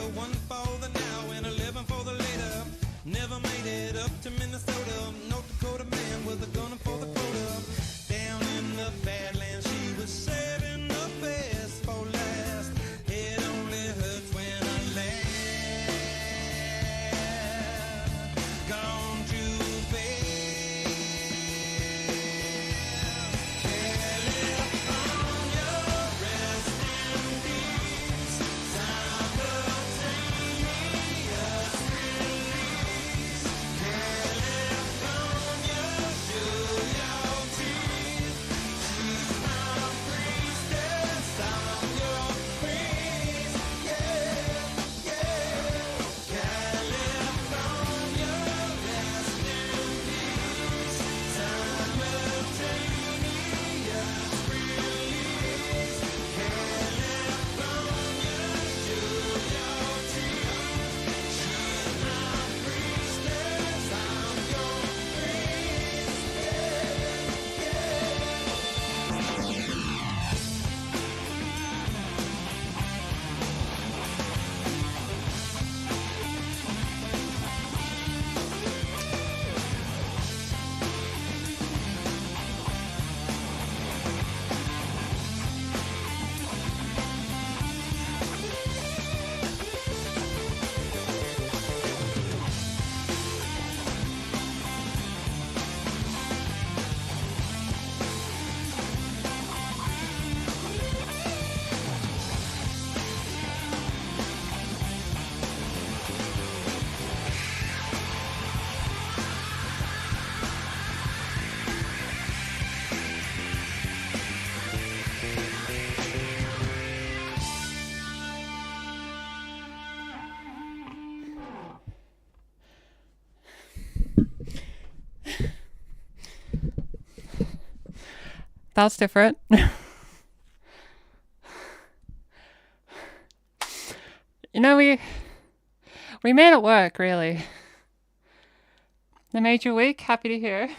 one for the now and 11 for the later. Never made it up to Minnesota. North Dakota man with a gun for the quota. Down in the Badlands, she was saving the best for last. It only hurts when I laugh. Gone too fast. California, rest in peace. Simultaneous release. California, show your teeth. She's my priestess, I'm your priest. Yeah, yeah. California, rest in peace. Simultaneous release. California, show your teeth. She's my priestess, I'm your priest. That was different. You know, we made it work, really. They made your week. Happy to hear.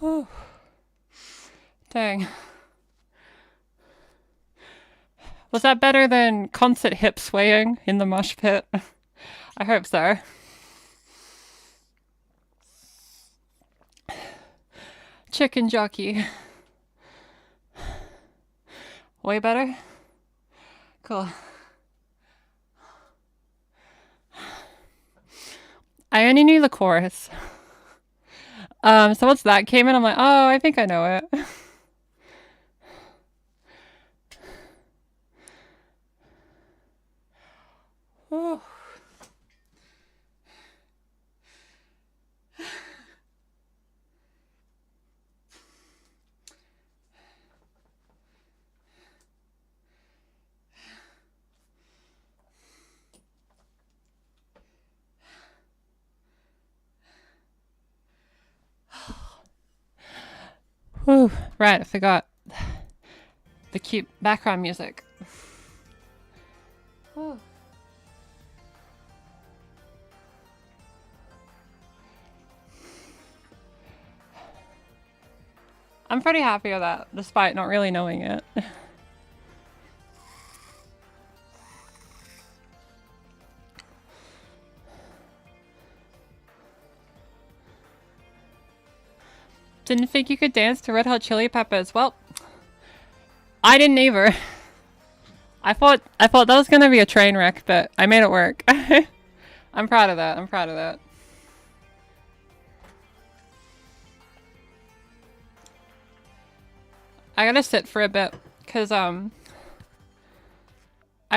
Whew. Dang. Was that better than concert hip swaying in the mosh pit? I hope so. Chicken jockey. Way better? Cool. I only knew the chorus. So once that came in, I'm like, oh, I think I know it. Whew. Whew. Right, I forgot the cute background music. Whew. I'm pretty happy with that, despite not really knowing it. Didn't think you could dance to Red Hot Chili Peppers. Well, I didn't either. I thought that was gonna be a train wreck, but I made it work. I'm proud of that. I'm proud of that. I gotta sit for a bit, cause I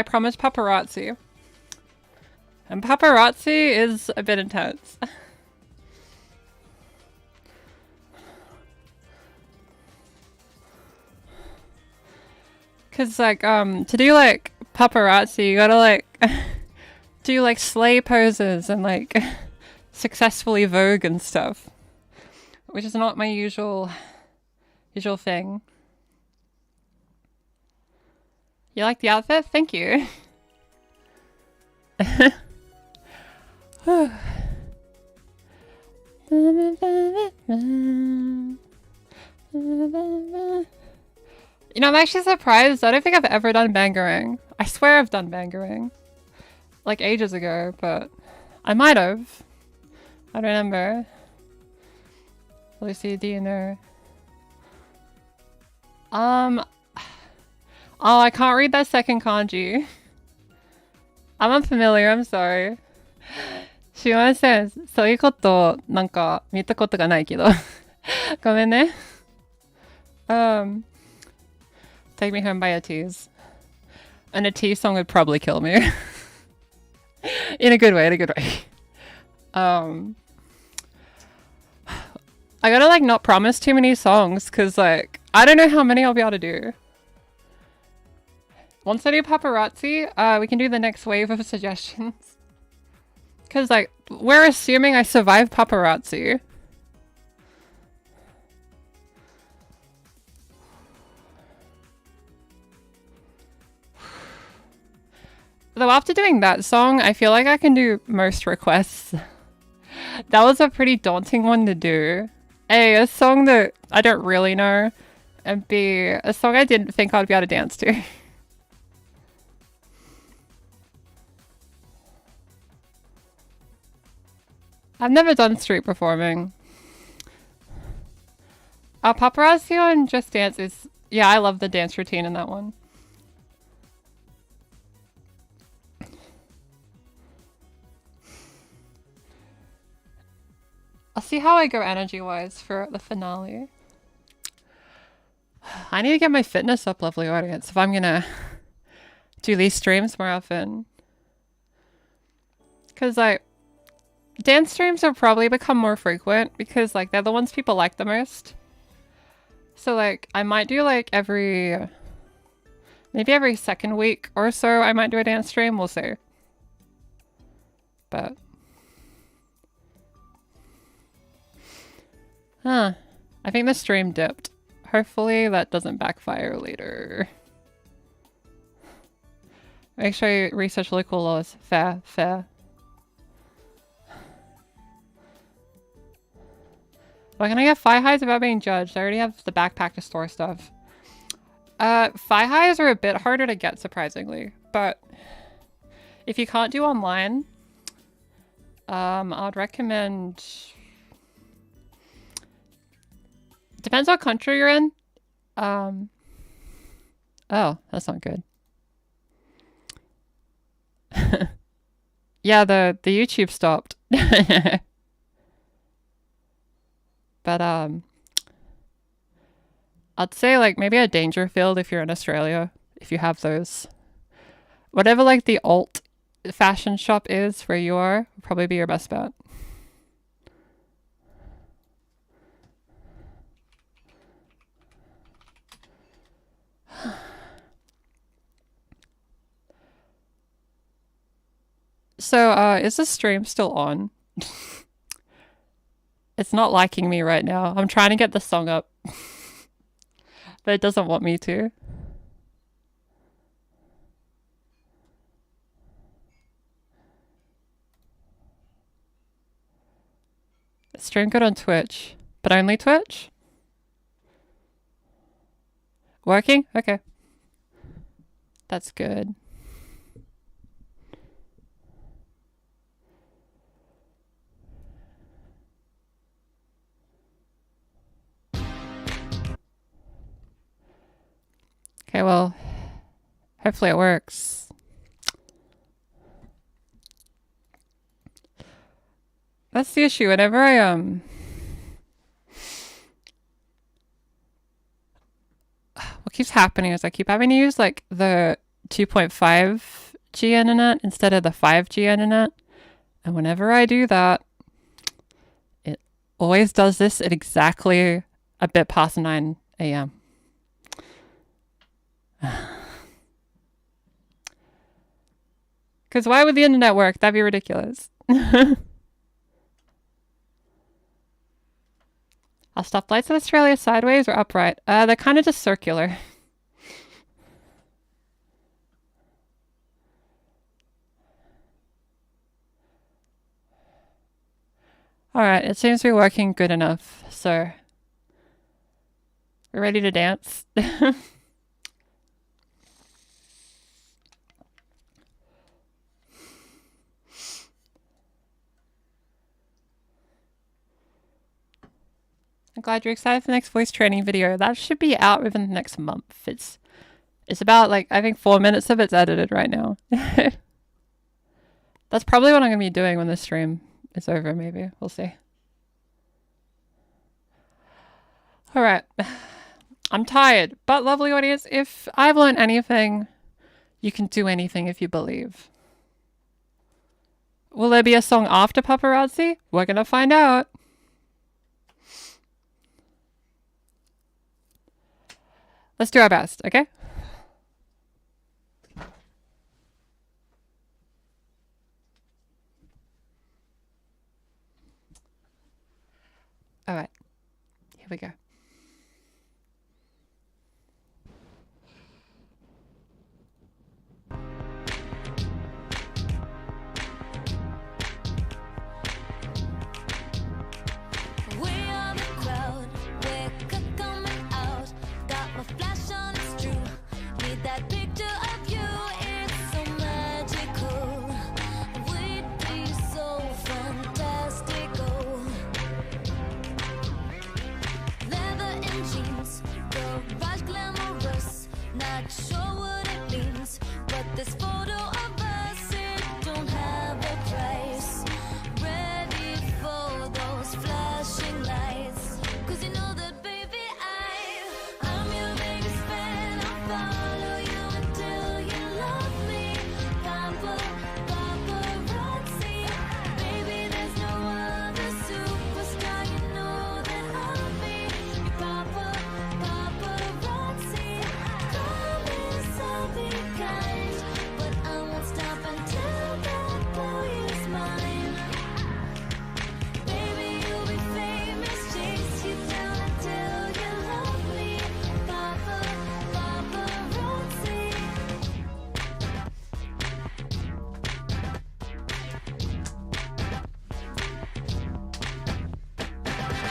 promised paparazzi. And paparazzi is a bit intense. Cause like to do like paparazzi, you gotta like do like sleigh poses and like successfully Vogue and stuff, which is not my usual thing. You like the outfit? Thank you. You know, I'm actually surprised. I don't think I've ever done bangering. I swear I've done bangering. Like ages ago, but I might have. I don't remember. Lucy, do you know? Oh, I can't read that second kanji. I'm unfamiliar, I'm sorry. すいません。そういうことなんか見たことがないけど。ごめんね。Take Me Home by a Tease. And a T song would probably kill me. In a good way, in a good way. I gotta like not promise too many songs because like I don't know how many I'll be able to do. Once I do paparazzi, we can do the next wave of suggestions. Because like we're assuming I survive paparazzi. Though after doing that song, I feel like I can do most requests. That was a pretty daunting one to do. A, a song that I don't really know, and B, a song I didn't think I'd be able to dance to. I've never done street performing. Paparazzi on Just Dance is... Yeah, I love the dance routine in that one. I'll see how I go energy-wise for the finale. I need to get my fitness up, lovely audience, if I'm gonna do these streams more often. Because, like, dance streams will probably become more frequent because, like, they're the ones people like the most. So, like, I might do, like, maybe every second week or so I might do a dance stream, we'll see. But... Huh. I think the stream dipped. Hopefully that doesn't backfire later. Make sure you research local laws. Fair, fair. Why can I get Fi Highs without being judged? I already have the backpack to store stuff. Fi Highs are a bit harder to get, surprisingly. But if you can't do online, I'd recommend... Depends what country you're in. Oh, that's not good. Yeah, the YouTube stopped. But I'd say like maybe a Dangerfield if you're in Australia, if you have those. Whatever like the alt fashion shop is where you are, would probably be your best bet. So, is the stream still on? It's not liking me right now. I'm trying to get the song up. But it doesn't want me to. Stream good on Twitch. But only Twitch? Working? Okay. That's good. Okay, well, hopefully it works. That's the issue. Whenever I, what keeps happening is I keep having to use, like, the 2.5G internet instead of the 5G internet. And whenever I do that, it always does this at exactly a bit past 9 a.m. Because why would the internet work? That'd be ridiculous. Are stoplights in Australia sideways or upright? They're kind of just circular. Alright, it seems to be working good enough, so... We're ready to dance. glad you're excited for the next voice training video. That should be out within the next month. It's about like, I think 4 minutes of it's edited right now. That's probably what I'm going to be doing when this stream is over, maybe. We'll see. All right. I'm tired, but lovely audience, if I've learned anything, you can do anything if you believe. Will there be a song after Paparazzi? We're going to find out. Let's do our best, okay? All right, here we go. Not sure what it means, but this photo of us, it don't have a price. Ready for those flashing lights, 'cause you know that baby I'm your biggest fan. I'll follow you until you love me. Paparazzi, baby there's no other superstar, you know that I'll be your paparazzi. I'll be kind, but I won't stop until that boy is mine. Baby, you'll be famous, chase you down until you love me. Paparazzi.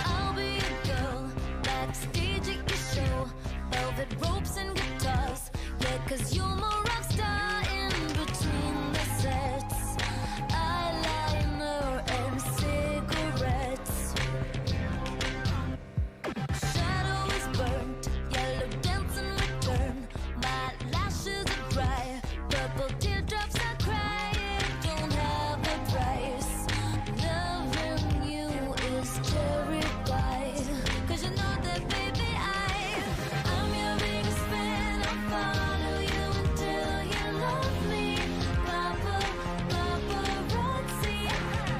I'll be a girl backstage at your show, velvet ropes and guitars. Yeah, 'cause you're my rock star in between the sets. Eyeliner and cigarettes. Shadow is burnt, yellow dance in return. My lashes are dry, purple teardrops I cry. It don't have a price. Loving you is cherry pie, 'cause you know that baby I'm your biggest fan. I'll follow you until you love me. Paparazzi,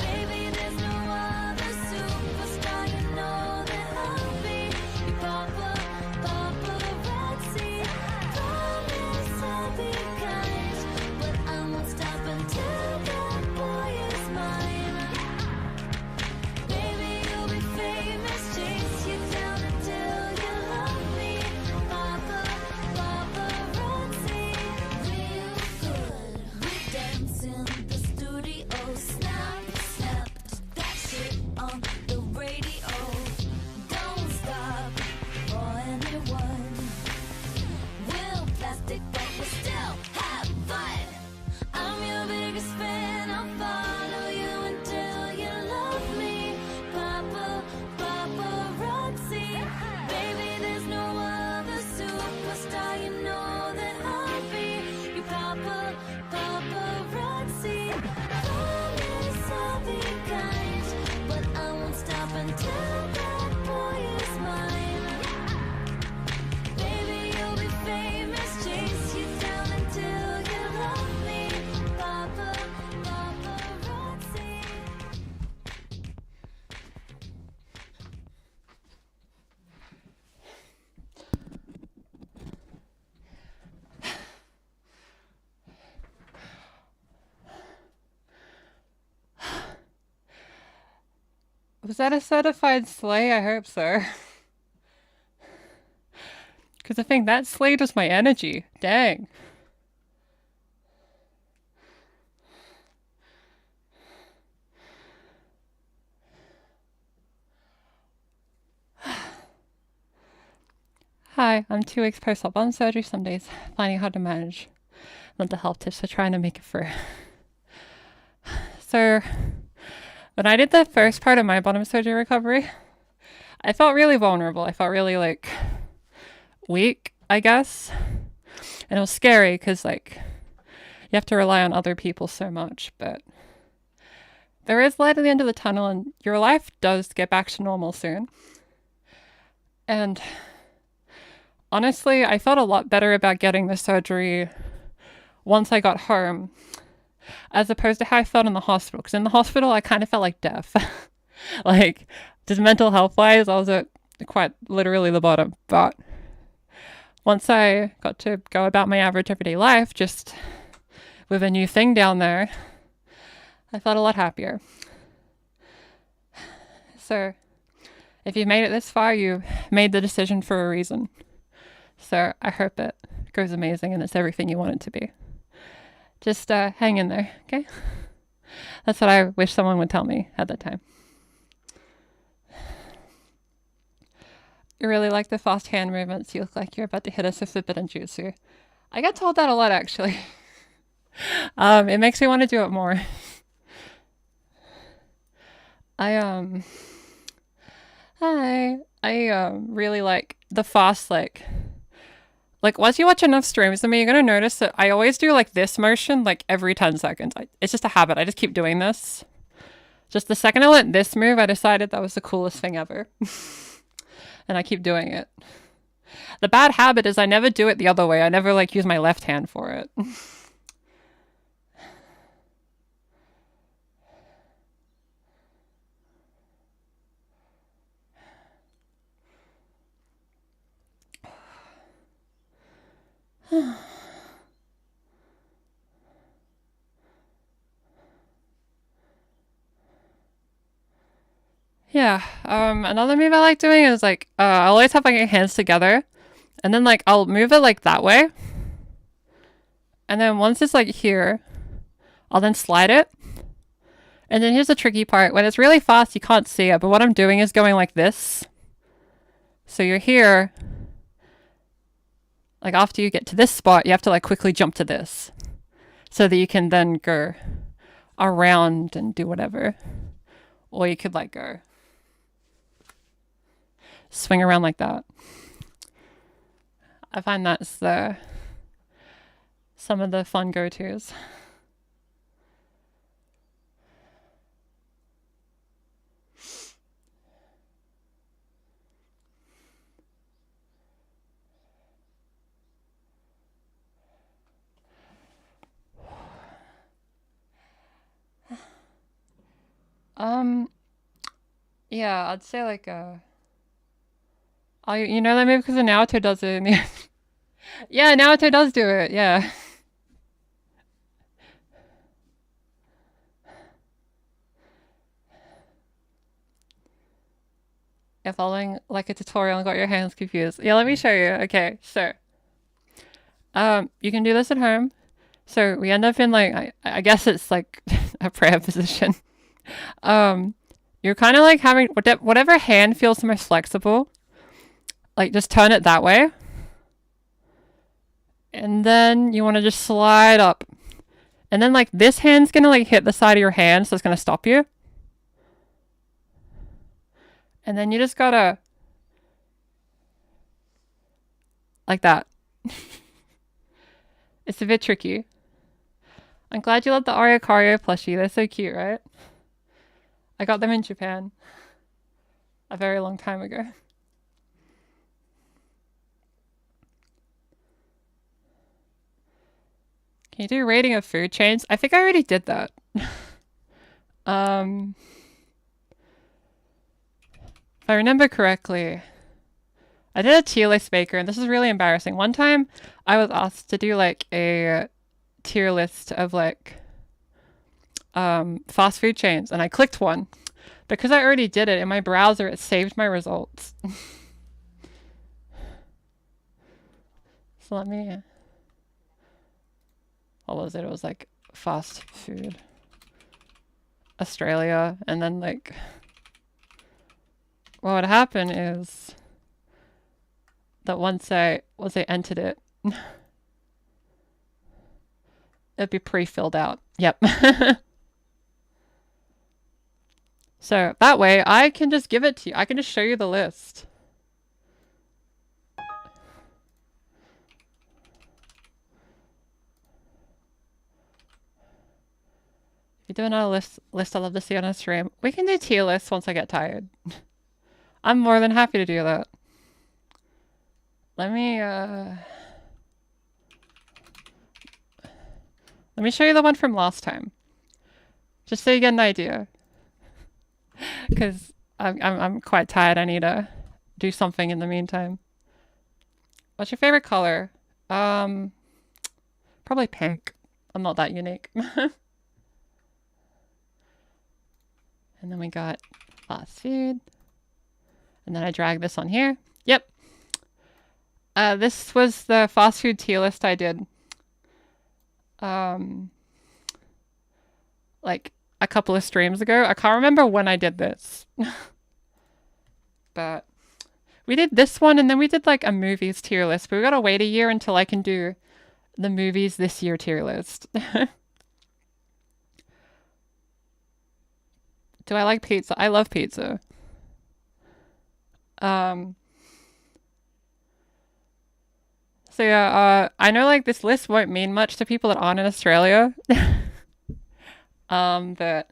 baby there's no other superstar, you know that I'll be your paparazzi. Promise I'll be kind, but I won't stop until that boy is mine. Baby you'll be famous, chase you down until you love me. Paparazzi, real good. We dance in the studio, snap that shit on the radio. Don't stop for anyone. We'll plastic, but we still have fun. I'm your biggest fan. I'll follow you until you love me. Paparazzi, baby there's no other superstar, you know that I'll be your paparazzi. Promise I'll be kind, but I won't stop until that boy is mine. Baby you'll be famous, chase you down until you love me. Paparazzi. Was that a certified slay? I hope so. Because I think that slayed was my energy. Dang. Hi, I'm 2 weeks post-op bottom surgery. Some days finding it hard to manage. Mental health tips for trying to make it through. So, when I did the first part of my bottom surgery recovery, I felt really vulnerable. I felt really like weak, I guess. And it was scary because like you have to rely on other people so much, but there is light at the end of the tunnel and your life does get back to normal soon. And honestly, I felt a lot better about getting the surgery once I got home, as opposed to how I felt in the hospital. Because in the hospital, I kind of felt like death. Like, just mental health wise, I was at quite literally the bottom. But once I got to go about my average everyday life, just with a new thing down there, I felt a lot happier. So, if you've made it this far, you made the decision for a reason. So, I hope it goes amazing and it's everything you want it to be. Just hang in there, okay? That's what I wish someone would tell me at that time. You really like the fast hand movements. You look like you're about to hit us with forbidden jutsu. I get told that a lot, actually. It makes me want to do it more. I really like the fast, like once you watch enough streams of me, you're gonna notice that I always do like this motion like every 10 seconds. It's just a habit. I just keep doing this. Just the second I learned this move, I decided that was the coolest thing ever. And I keep doing it. The bad habit is I never do it the other way. I never like use my left hand for it. Yeah. Another move I like doing is like I always have like my hands together, and then like I'll move it like that way, and then once it's like here, I'll then slide it. And then here's the tricky part: when it's really fast, you can't see it. But what I'm doing is going like this. So you're here. Like after you get to this spot, you have to like quickly jump to this, so that you can then go around and do whatever. Or you could like go swing around like that. I find that's some of the fun go-tos. Yeah, I'd say like oh, you know that move because Naoto does it in the yeah, Naoto does do it, yeah. Yeah, following like a tutorial and got your hands confused. Yeah, let me show you. Okay, so you can do this at home. So we end up in like I guess it's like a prayer position. You're kind of like having whatever hand feels the most flexible. Like just turn it that way. And then you want to just slide up. And then like this hand's gonna like hit the side of your hand, so it's gonna stop you. And then you just gotta like that. It's a bit tricky. I'm glad you love the Arakario plushie. They're so cute, right? I got them in Japan a very long time ago. Can you do rating of food chains? I think I already did that. If I remember correctly, I did a tier list baker, and this is really embarrassing. One time, I was asked to do like a tier list of like fast food chains, and I clicked one. Because I already did it in my browser, it saved my results. So let me... What was it? It was like fast food Australia, and then like what would happen is that once I entered it, it'd be pre-filled out. Yep. So that way I can just give it to you. I can just show you the list. If you're doing a list I love to see on a stream. We can do tier lists once I get tired. I'm more than happy to do that. Let me show you the one from last time. Just so you get an idea. Because I'm quite tired. I need to do something in the meantime. What's your favorite color? Probably pink. I'm not that unique. And then we got fast food. And then I drag this on here. Yep. This was the fast food tier list I did. Like a couple of streams ago. I can't remember when I did this. But we did this one and then we did like a movies tier list. But we gotta wait a year until I can do the movies this year tier list. Do I like pizza? I love pizza. So yeah, I know like this list won't mean much to people that aren't in Australia. But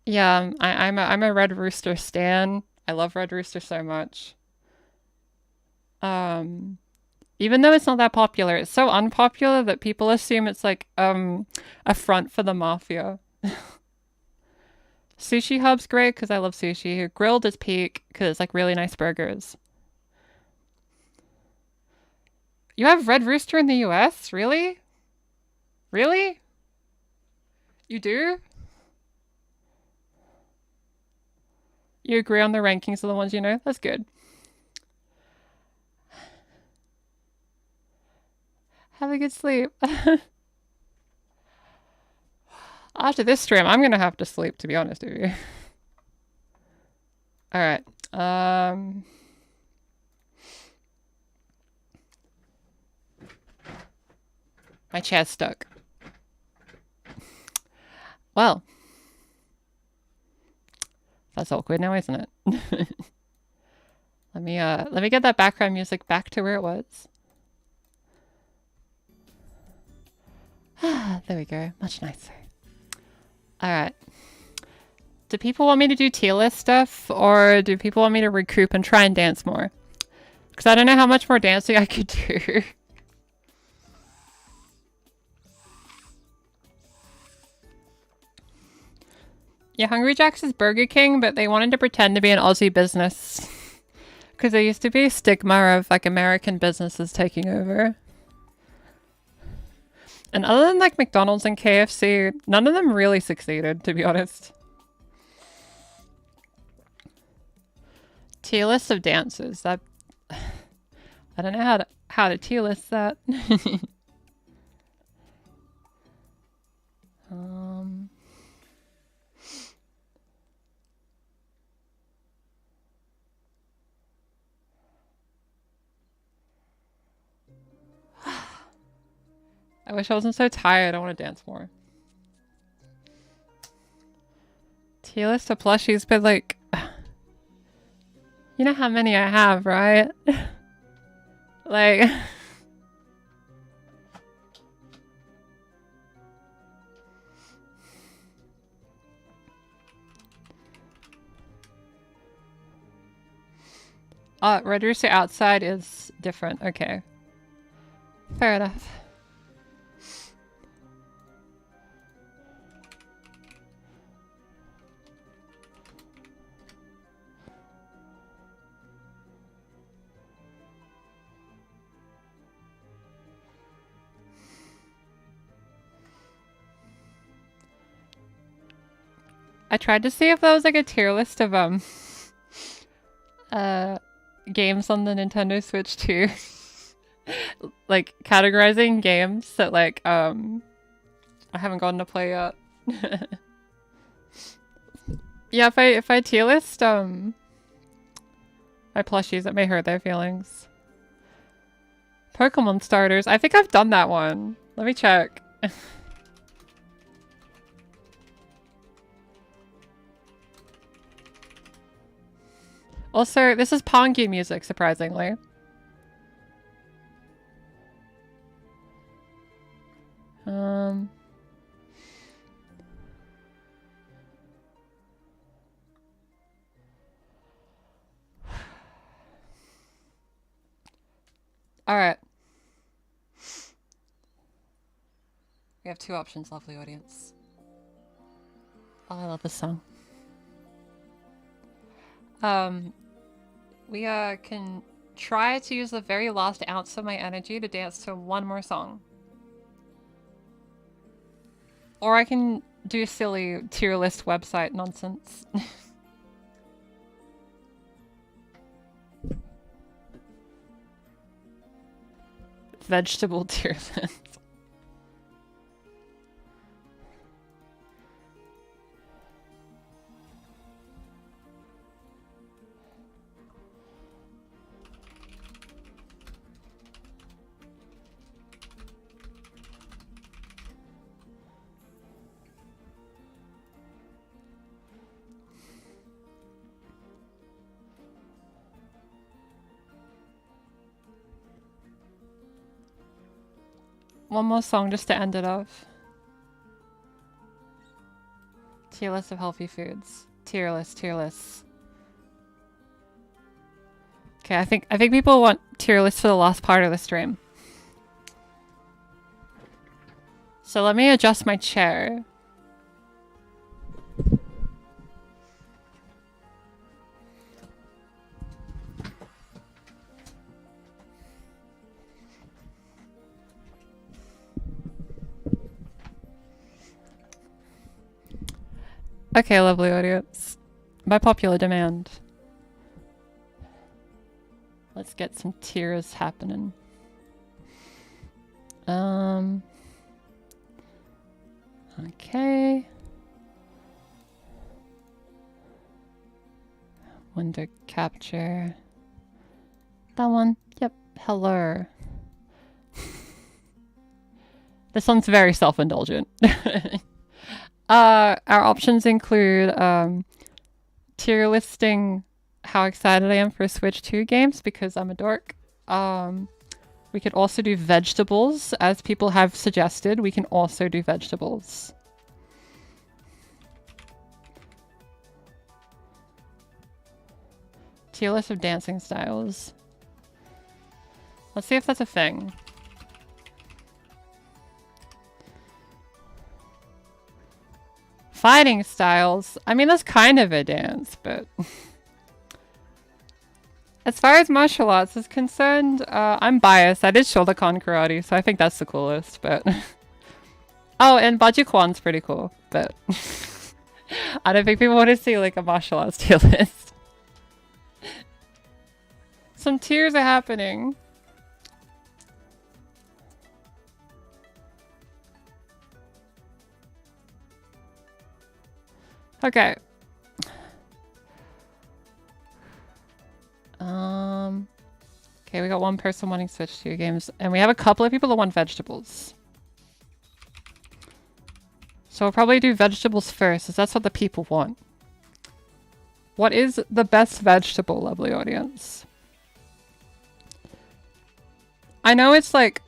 yeah, I'm a Red Rooster stan. I love Red Rooster so much. Even though it's not that popular, it's so unpopular that people assume it's like a front for the mafia. Sushi Hub's great because I love sushi. Grilled is peak because it's like really nice burgers. You have Red Rooster in the US? Really? Really? You do? You agree on the rankings of the ones you know? That's good. Have a good sleep. After this stream, I'm gonna have to sleep, to be honest with you. Alright. My chair's stuck. Well. That's awkward now, isn't it? Let me get that background music back to where it was. There we go. Much nicer. Alright. Do people want me to do tier list stuff, or do people want me to recoup and try and dance more? Because I don't know how much more dancing I could do. Yeah, Hungry Jack's is Burger King, but they wanted to pretend to be an Aussie business. Because there used to be a stigma of like American businesses taking over. And other than like McDonald's and KFC, none of them really succeeded, to be honest. Tier list of dances. That I don't know how to tier list that. I wish I wasn't so tired. I want to dance more. Tier list of plushies, but like, you know how many I have, right? Like, Red Rooster outside is different. Okay. Fair enough. I tried to see if there was like a tier list of games on the Nintendo Switch too. Like categorizing games that like I haven't gotten to play yet. Yeah, if I tier list my plushies, it may hurt their feelings. Pokemon starters. I think I've done that one. Let me check. Also, this is Pongi music, surprisingly. Alright. We have two options, lovely audience. Oh, I love this song. We can try to use the very last ounce of my energy to dance to one more song. Or I can do silly tier list website nonsense. Vegetable tier list. One more song just to end it off. Tier list of healthy foods. Tier list, tier list. Okay, I think people want tier list for the last part of the stream. So let me adjust my chair. Okay, lovely audience. By popular demand. Let's get some tears happening. Okay. Window capture. That one. Yep. Hello. This one's very self-indulgent. Our options include tier listing how excited I am for Switch 2 games because I'm a dork. We could also do vegetables, as people have suggested. We can also do vegetables. Tier list of dancing styles. Let's see if that's a thing. Fighting styles. I mean, that's kind of a dance, but... As far as martial arts is concerned, I'm biased. I did Shotokan karate, so I think that's the coolest, but... Oh, and Bajikwan's pretty cool, but... I don't think people want to see, like, a martial arts tier list. Some tears are happening. Okay. Okay, we got one person wanting Switch 2 games, and we have a couple of people that want vegetables. So we'll probably do vegetables first, as that's what the people want. What is the best vegetable, lovely audience? I know it's like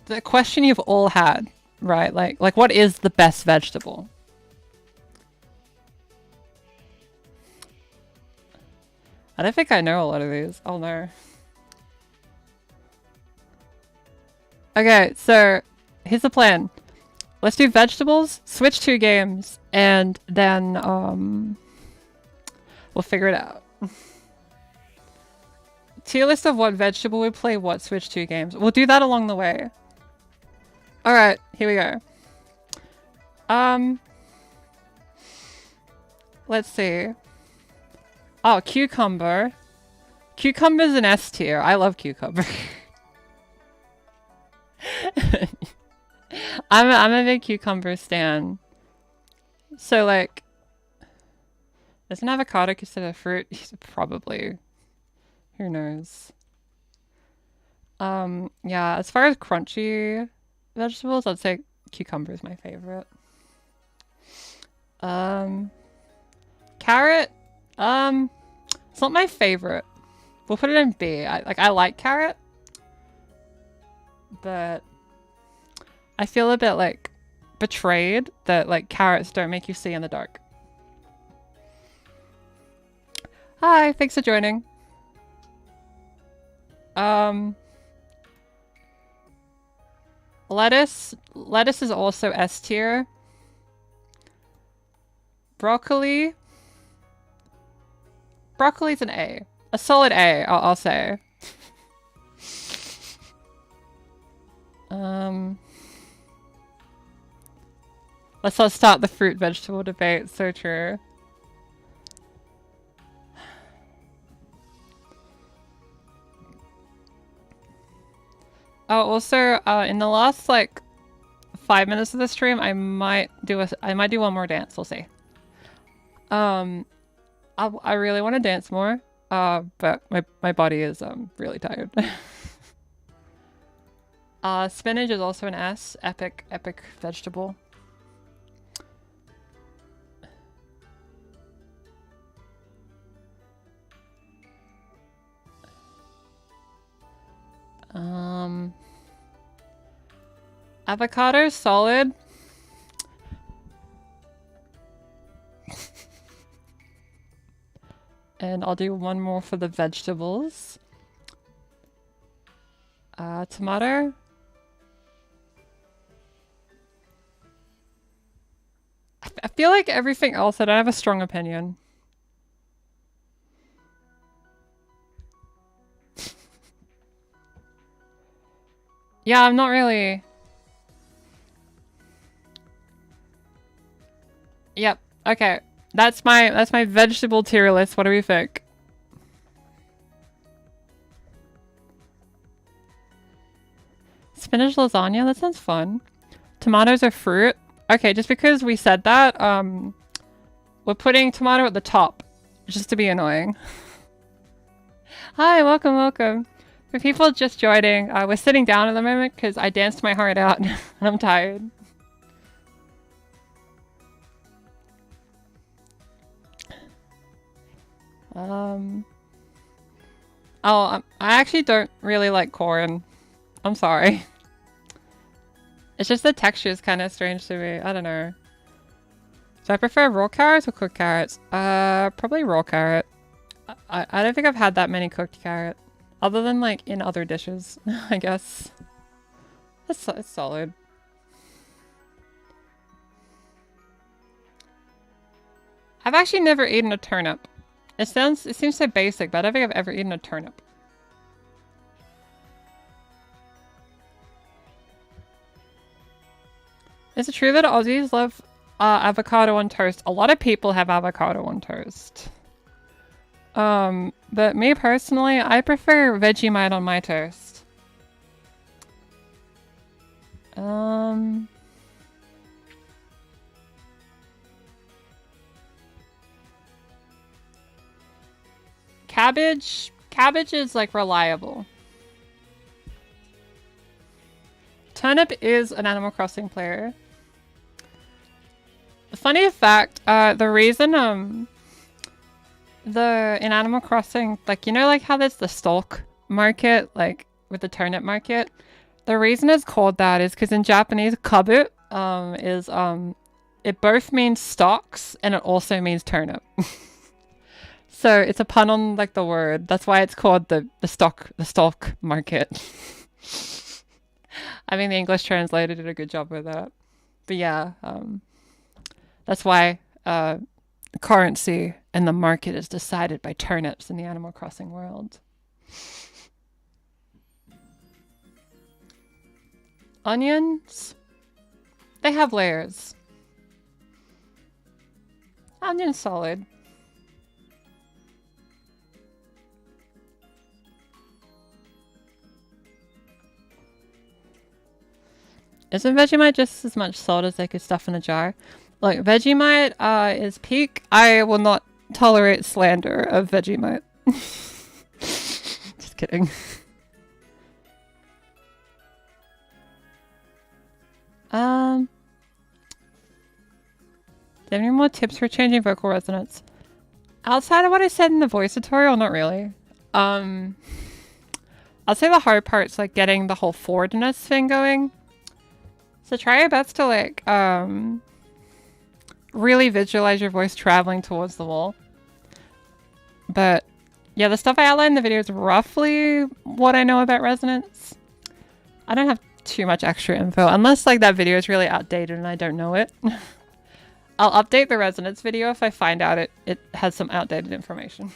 the question you've all had, right? Like what is the best vegetable? I don't think I know a lot of these. Oh no. Okay, so here's the plan. Let's do vegetables, Switch 2 games, and then we'll figure it out. Tier list of what vegetable would play what Switch 2 games. We'll do that along the way. Alright, here we go. Let's see. Oh, cucumber. Cucumber's an S tier. I love cucumber. I'm a big cucumber stan. So like, is an avocado considered a fruit? Probably. Who knows? Yeah, as far as crunchy vegetables, I'd say cucumber is my favorite. Carrot? It's not my favorite. We'll put it in B. I like carrot, but I feel a bit like betrayed that like carrots don't make you see in the dark. Hi, thanks for joining. Lettuce is also S tier. Broccoli's an A. A solid A, I'll say. Let's not start the fruit vegetable debate. So true. Oh, also, in the last like 5 minutes of the stream, I might do one more dance. We'll see. I really want to dance more, but my body is really tired. Spinach is also an S. Epic vegetable. Avocado, solid. And I'll do one more for the vegetables. Tomato. I feel like everything else, I don't have a strong opinion. Yeah, I'm not really... Yep, okay. That's my vegetable tier list. What do we think? Spinach lasagna? That sounds fun. Tomatoes are fruit. Okay, just because we said that, we're putting tomato at the top, just to be annoying. Hi, welcome. For people just joining, we're sitting down at the moment because I danced my heart out and I'm tired. I actually don't really like corn. I'm sorry. It's just the texture is kind of strange to me. I don't know. Do I prefer raw carrots or cooked carrots? Probably raw carrot. I don't think I've had that many cooked carrot. Other than like in other dishes, I guess. It's solid. I've actually never eaten a turnip. It seems so basic, but I don't think I've ever eaten a turnip. Is it true that Aussies love avocado on toast? A lot of people have avocado on toast. But me personally, I prefer Vegemite on my toast. Cabbage is like reliable. Turnip is an Animal Crossing player. Funny fact, the reason in Animal Crossing, like, you know, like how there's the stalk market, like with the turnip market. The reason it's called that is because in Japanese, kabu it both means stalks and it also means turnip. So it's a pun on like the word. That's why it's called the stalk market. I mean, the English translator did a good job with that. But yeah, that's why currency and the market is decided by turnips in the Animal Crossing world. Onions, they have layers. Onion's solid. Isn't Vegemite just as much salt as they could stuff in a jar? Look, Vegemite is peak. I will not tolerate slander of Vegemite. Just kidding. Do you have any more tips for changing vocal resonance? Outside of what I said in the voice tutorial, not really. I'll say the hard part's like getting the whole forwardness thing going. So try your best to like really visualize your voice traveling towards the wall. But yeah, the stuff I outlined in the video is roughly what I know about resonance. I don't have too much extra info unless like that video is really outdated and I don't know it. I'll update the resonance video if I find out it has some outdated information.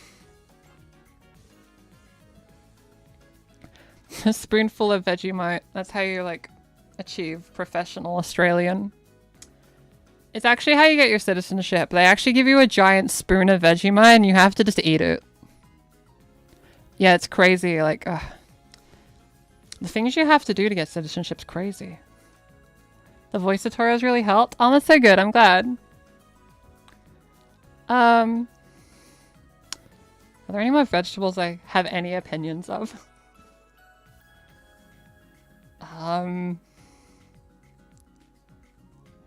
A spoonful of Vegemite. That's how you like achieve professional Australian. It's actually how you get your citizenship. They actually give you a giant spoon of Vegemite and you have to just eat it. Yeah, it's crazy. Like, the things you have to do to get citizenship's crazy. The voice tutorials really helped. Oh, that's so good. I'm glad. Are there any more vegetables I have any opinions of?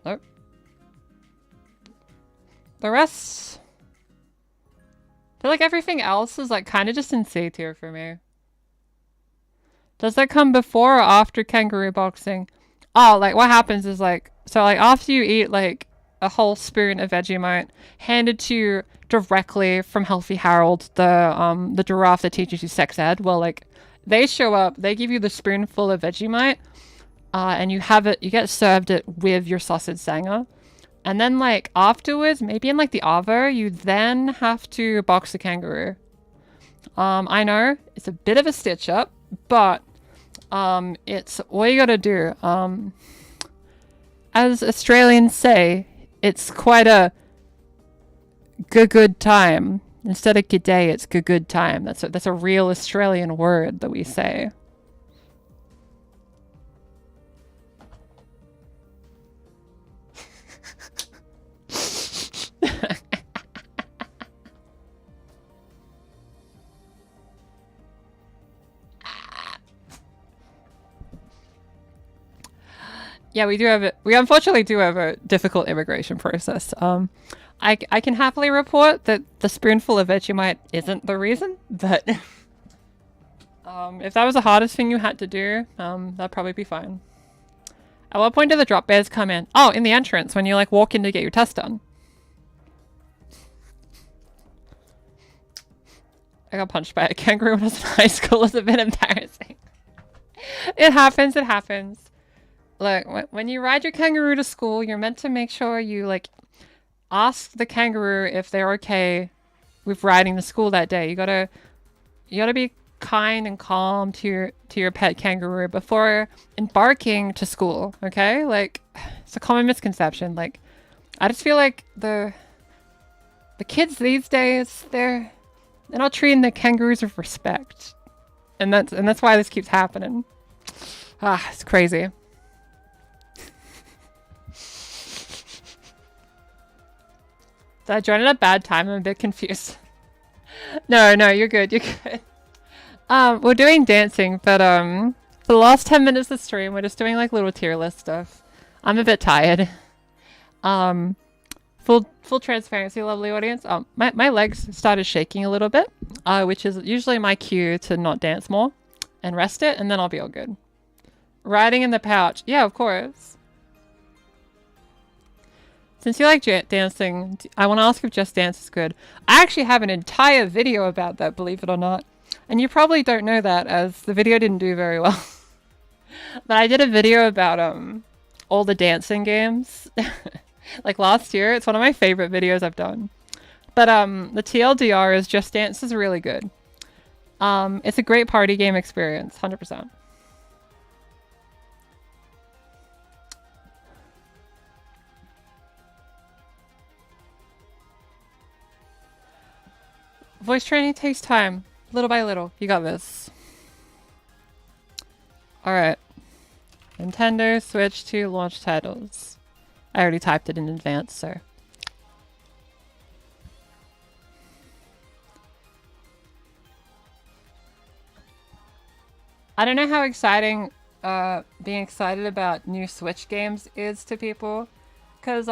Nope. The rest... I feel like everything else is like kind of just in C tier for me. Does that come before or after kangaroo boxing? Oh, like what happens is like... So like after you eat like a whole spoon of Vegemite handed to you directly from Healthy Harold, the giraffe that teaches you sex ed, well like they show up, they give you the spoonful of Vegemite, and you have it, you get served it with your sausage sanger. And then like afterwards, maybe in like the Arvo, you then have to box the kangaroo. I know it's a bit of a stitch up, but it's all you gotta do. As Australians say, it's quite a good time. Instead of good day, it's good time. That's a real Australian word that we say. Yeah, we unfortunately do have a difficult immigration process. I can happily report that the spoonful of Vegemite isn't the reason, but if that was the hardest thing you had to do, that'd probably be fine. At what point do the drop bears come in? Oh, in the entrance when you like walk in to get your test done. I got punched by a kangaroo when I was in high school. It's a bit embarrassing. It happens, it happens. Look, when you ride your kangaroo to school, you're meant to make sure you like ask the kangaroo if they're okay with riding to school that day. You gotta be kind and calm to your pet kangaroo before embarking to school. Okay, like it's a common misconception. Like I just feel like the kids these days they're not treating the kangaroos with respect, and that's why this keeps happening. It's crazy. Did I join at a bad time? I'm a bit confused. No, you're good. You're good. We're doing dancing, but for the last 10 minutes of the stream, we're just doing like little tier list stuff. I'm a bit tired. Full transparency, lovely audience. My legs started shaking a little bit, which is usually my cue to not dance more and rest it, and then I'll be all good. Riding in the pouch. Yeah, of course. Since you like dancing, I want to ask if Just Dance is good. I actually have an entire video about that, believe it or not. And you probably don't know that, as the video didn't do very well. But I did a video about all the dancing games. Like last year. It's one of my favorite videos I've done. But the TLDR is Just Dance is really good. It's a great party game experience, 100%. Voice training takes time, little by little. You got this. Alright. Nintendo Switch 2 launch titles. I already typed it in advance, so. I don't know how exciting being excited about new Switch games is to people. Because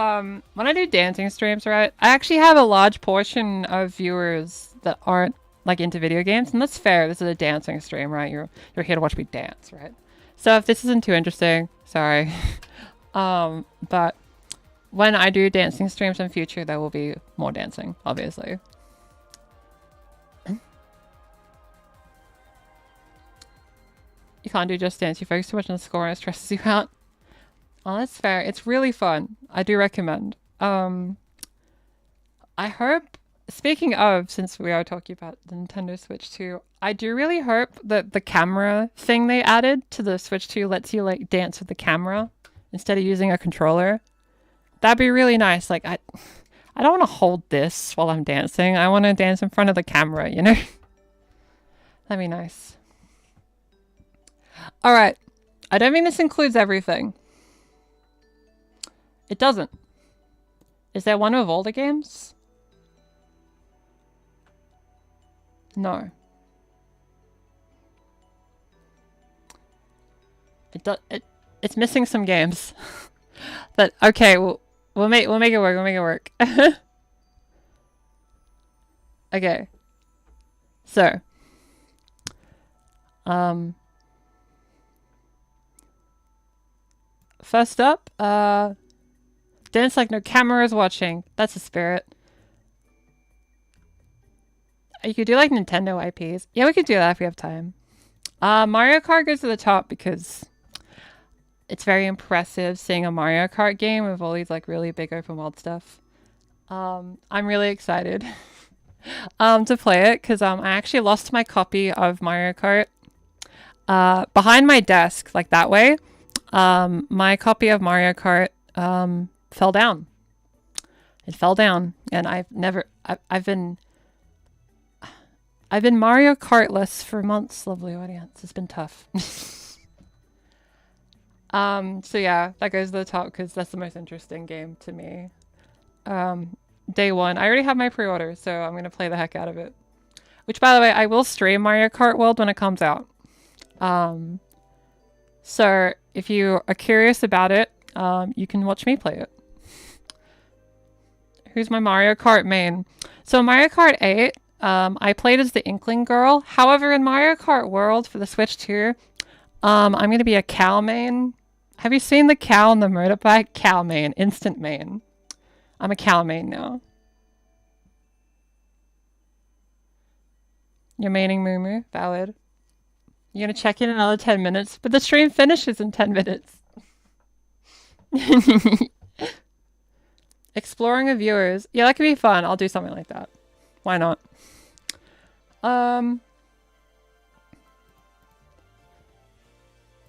when I do dancing streams, right, I actually have a large portion of viewers that aren't like into video games, and that's fair. This is a dancing stream, right? You're here to watch me dance, right? So if this isn't too interesting, sorry. But when I do dancing streams in future, there will be more dancing, obviously. You can't do Just Dance. You focus too much on the score and it stresses you out. Oh, that's fair. It's really fun. I do recommend. I hope, speaking of, since we are talking about the Nintendo Switch 2, I do really hope that the camera thing they added to the Switch 2 lets you like dance with the camera instead of using a controller. That'd be really nice. Like I don't want to hold this while I'm dancing. I want to dance in front of the camera, you know? That'd be nice. All right. I don't think this includes everything. It doesn't. Is there one of all the games? No. It's missing some games. But okay, we'll make it work. We'll make it work. Okay. So, first up, dance like no camera is watching. That's the spirit. You could do like Nintendo IPs. Yeah, we could do that if we have time. Mario Kart goes to the top because it's very impressive seeing a Mario Kart game with all these like really big open world stuff. I'm really excited to play it because I actually lost my copy of Mario Kart behind my desk, like that way. My copy of Mario Kart fell down. It fell down, and I've been Mario Kartless for months, lovely audience. It's been tough. So yeah, that goes to the top because that's the most interesting game to me. Day one. I already have my pre-order, so I'm gonna play the heck out of it. Which, by the way, I will stream Mario Kart World when it comes out. So if you are curious about it, you can watch me play it. Who's my Mario Kart main? So Mario Kart 8, I played as the Inkling girl. However, in Mario Kart World for the Switch 2, I'm going to be a cow main. Have you seen the cow on the motorbike? Cow main. Instant main. I'm a cow main now. You're maining Moo. Valid. You're going to check in another 10 minutes, but the stream finishes in 10 minutes. Exploring of viewers. Yeah, that could be fun. I'll do something like that. Why not?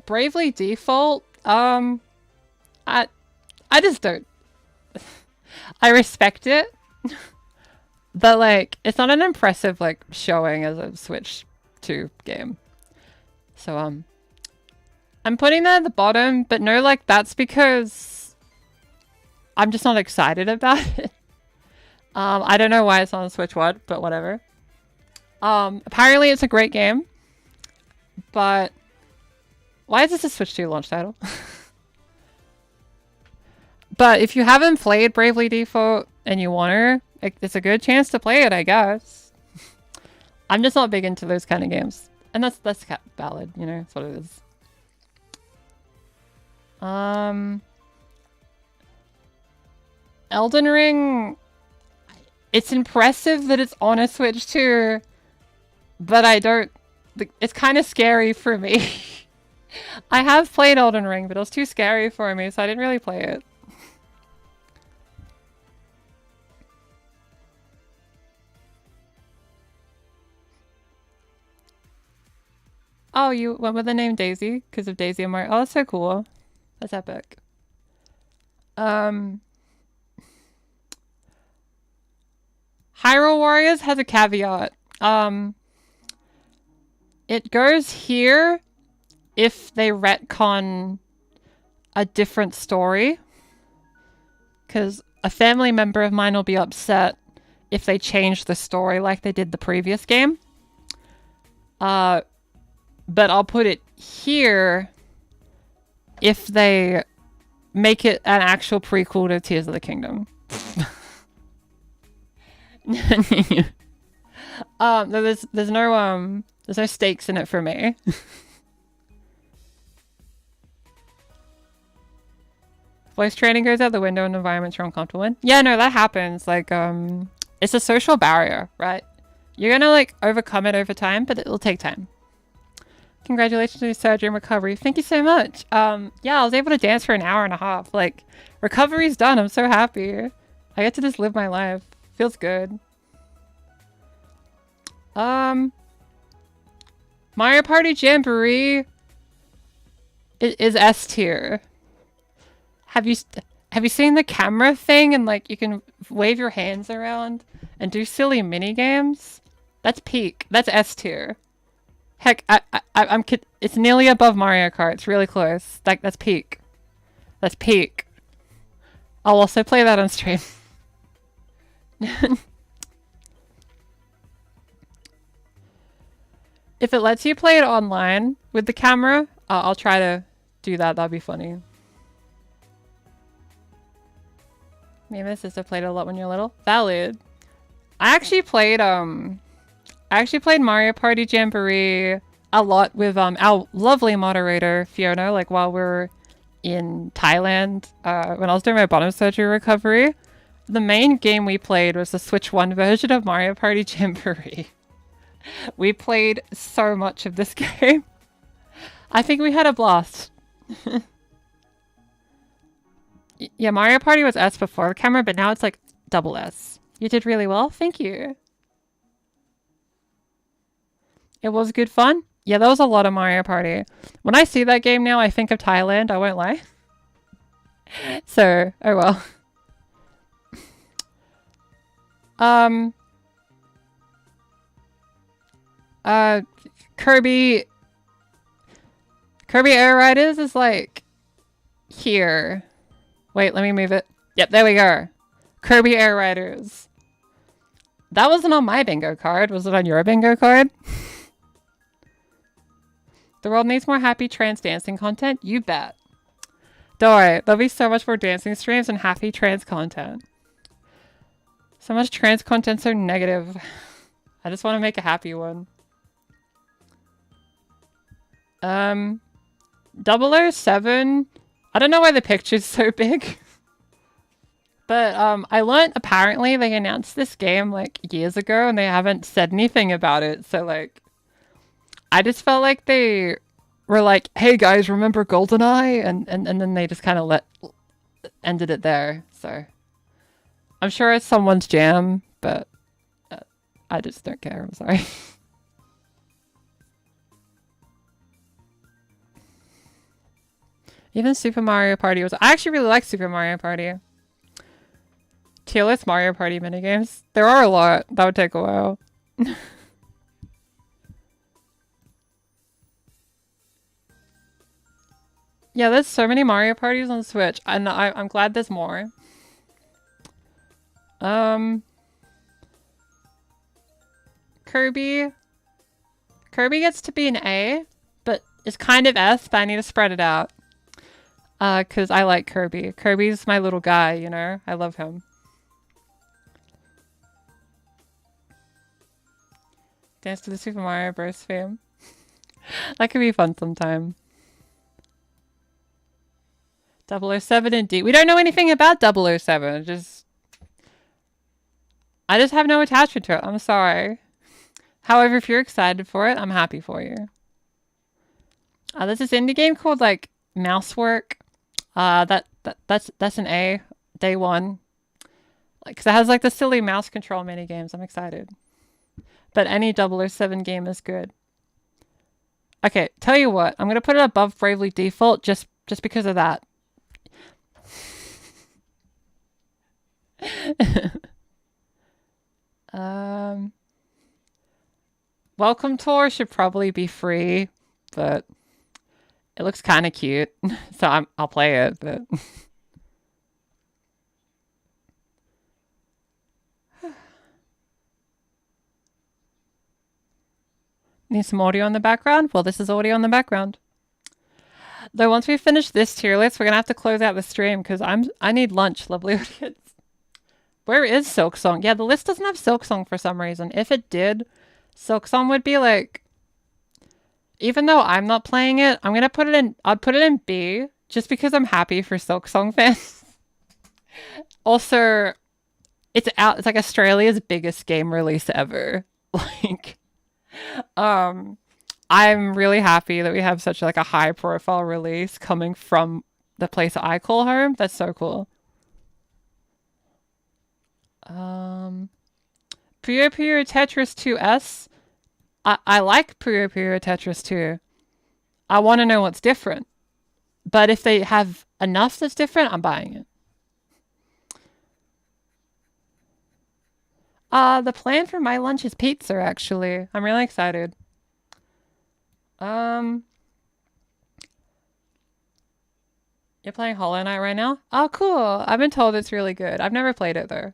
Bravely Default. I just don't. I respect it, but like, it's not an impressive like showing as a Switch 2 game. So I'm putting that at the bottom, but no, like that's because I'm just not excited about it. I don't know why it's on the Switch 1, but whatever. Apparently it's a great game, but why is this a Switch 2 launch title? But if you haven't played Bravely Default and you want to, it's a good chance to play it, I guess. I'm just not big into those kind of games. And that's valid, you know, that's what it is. Elden Ring, it's impressive that it's on a Switch 2, but it's kind of scary for me. I have played Elden Ring, but it was too scary for me, so I didn't really play it. Oh, you went with the name Daisy because of Daisy and Mario. Oh, that's so cool. That's epic. Hyrule Warriors has a caveat. It goes here if they retcon a different story. Because a family member of mine will be upset if they change the story like they did the previous game. But I'll put it here if they make it an actual prequel to Tears of the Kingdom. There's no stakes in it for me. Voice training goes out the window in environments you're uncomfortable in. Yeah, no, that happens. Like, it's a social barrier, right? You're gonna like overcome it over time, but it'll take time. Congratulations on your surgery and recovery. Thank you so much. Yeah, I was able to dance for an hour and a half. Like, recovery's done. I'm so happy. I get to just live my life. Feels good. Mario Party Jamboree is S tier. Have you seen the camera thing and like you can wave your hands around and do silly mini games? That's peak. That's S tier. Heck, I'm it's nearly above Mario Kart. It's really close. Like that's peak. That's peak. I'll also play that on stream. If it lets you play it online with the camera, I'll try to do that. That'd be funny. Me and my sister played it a lot when you were little. Valid. I actually played Mario Party Jamboree a lot with our lovely moderator Fiona, like while we were in Thailand when I was doing my bottom surgery recovery. The main game we played was the Switch 1 version of Mario Party Jamboree. We played so much of this game. I think we had a blast. Yeah, Mario Party was S before the camera, but now it's like double S. You did really well. Thank you. It was good fun. Yeah, that was a lot of Mario Party. When I see that game now, I think of Thailand. I won't lie. So, oh well. Kirby Air Riders is like here. Wait, let me move it. Yep, there we go. Kirby Air Riders. That wasn't on my bingo card. Was it on your bingo card? The world needs more happy trans dancing content. You bet. Don't worry. There'll be so much more dancing streams and happy trans content. So much trans content, so negative. I just want to make a happy one. 007. I don't know why the picture's so big. But I learned apparently they announced this game like years ago and they haven't said anything about it. So like, I just felt like they were like, hey guys, remember GoldenEye? And then they just kind of ended it there. So I'm sure it's someone's jam, but I just don't care. I'm sorry. Even Super Mario Party was... I actually really like Super Mario Party. Tier list Mario Party minigames. There are a lot. That would take a while. Yeah, there's so many Mario Parties on Switch. And I'm glad there's more. Kirby. Kirby gets to be an A, but it's kind of S, but I need to spread it out. Because I like Kirby. Kirby's my little guy, you know? I love him. Dance to the Super Mario Bros. Theme. That could be fun sometime. 007 indeed. We don't know anything about 007. I just have no attachment to it. I'm sorry. However, if you're excited for it, I'm happy for you. There's this indie game called like Mousework. That's an A. Day one. Like, 'cause it has like the silly mouse control mini games. I'm excited. But any 007 game is good. Okay, tell you what. I'm gonna put it above Bravely Default just because of that. Welcome Tour should probably be free, but it looks kind of cute, so I'll play it. But need some audio in the background? Well, this is audio in the background. Though once we finish this tier list, we're gonna have to close out the stream because I need lunch, lovely audience. Where is Silksong? Yeah, the list doesn't have Silksong for some reason. If it did, Silksong would be like, even though I'm not playing it, I'm gonna put it in, I'd put it in B just because I'm happy for Silksong fans. Also, it's out, it's like Australia's biggest game release ever. Like, I'm really happy that we have such like a high profile release coming from the place I call home. That's so cool. Puyo Puyo Tetris 2S. I like Puyo Puyo Tetris 2. I want to know what's different. But if they have enough that's different, I'm buying it. The plan for my lunch is pizza, actually. I'm really excited. You're playing Hollow Knight right now? Oh, cool. I've been told it's really good. I've never played it, though.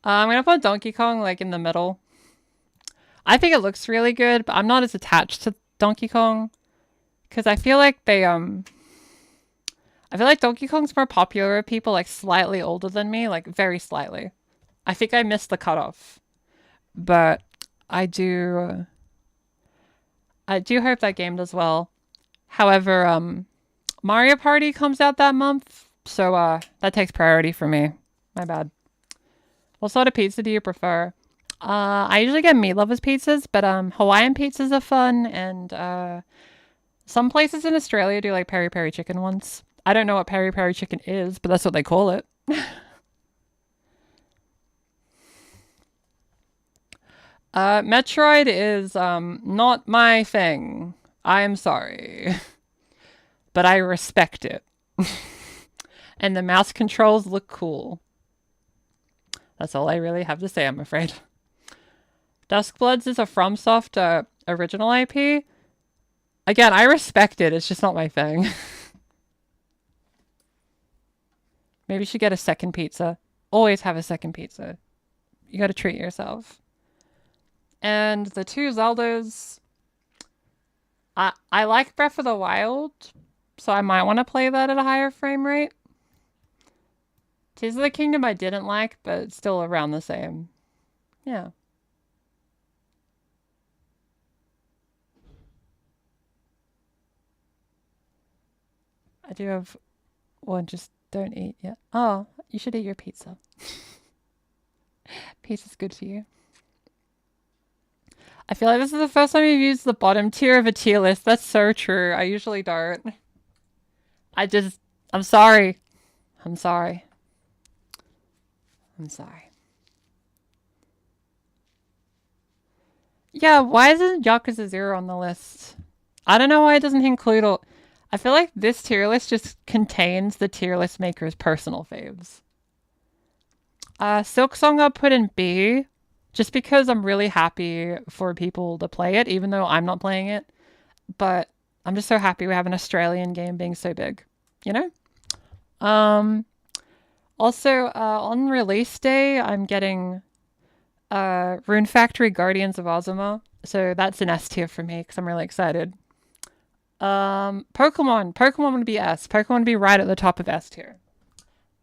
I'm gonna put Donkey Kong, like, in the middle. I think it looks really good, but I'm not as attached to Donkey Kong. Because I feel like they, I feel like Donkey Kong's more popular with people, like, slightly older than me. Like, very slightly. I think I missed the cutoff. But I do hope that game does well. However, Mario Party comes out that month, so that takes priority for me. My bad. What sort of pizza do you prefer? I usually get meat lovers pizzas, but Hawaiian pizzas are fun, and some places in Australia do like peri peri chicken ones. I don't know what peri peri chicken is, but that's what they call it. Metroid is not my thing. I am sorry. But I respect it. And the mouse controls look cool. That's all I really have to say, I'm afraid. Duskbloods is a FromSoft original IP. Again, I respect it. It's just not my thing. Maybe you should get a second pizza. Always have a second pizza. You gotta treat yourself. And the two Zeldas... I like Breath of the Wild, so I might want to play that at a higher frame rate. Tears of the Kingdom I didn't like, but it's still around the same. Yeah. I do have one, just don't eat yet. Oh, you should eat your pizza. Pizza's good for you. I feel like this is the first time you've used the bottom tier of a tier list. That's so true. I usually don't. I'm sorry. I'm sorry. I'm sorry. Yeah, why isn't Yakuza 0 on the list? I don't know why it doesn't include all... I feel like this tier list just contains the tier list maker's personal faves. Silksong I'll put in B, just because I'm really happy for people to play it, even though I'm not playing it. But I'm just so happy we have an Australian game being so big, you know? Also, on release day, I'm getting Rune Factory Guardians of Ozuma. So that's an S tier for me, because I'm really excited. Pokemon would be S. Pokemon would be right at the top of S tier.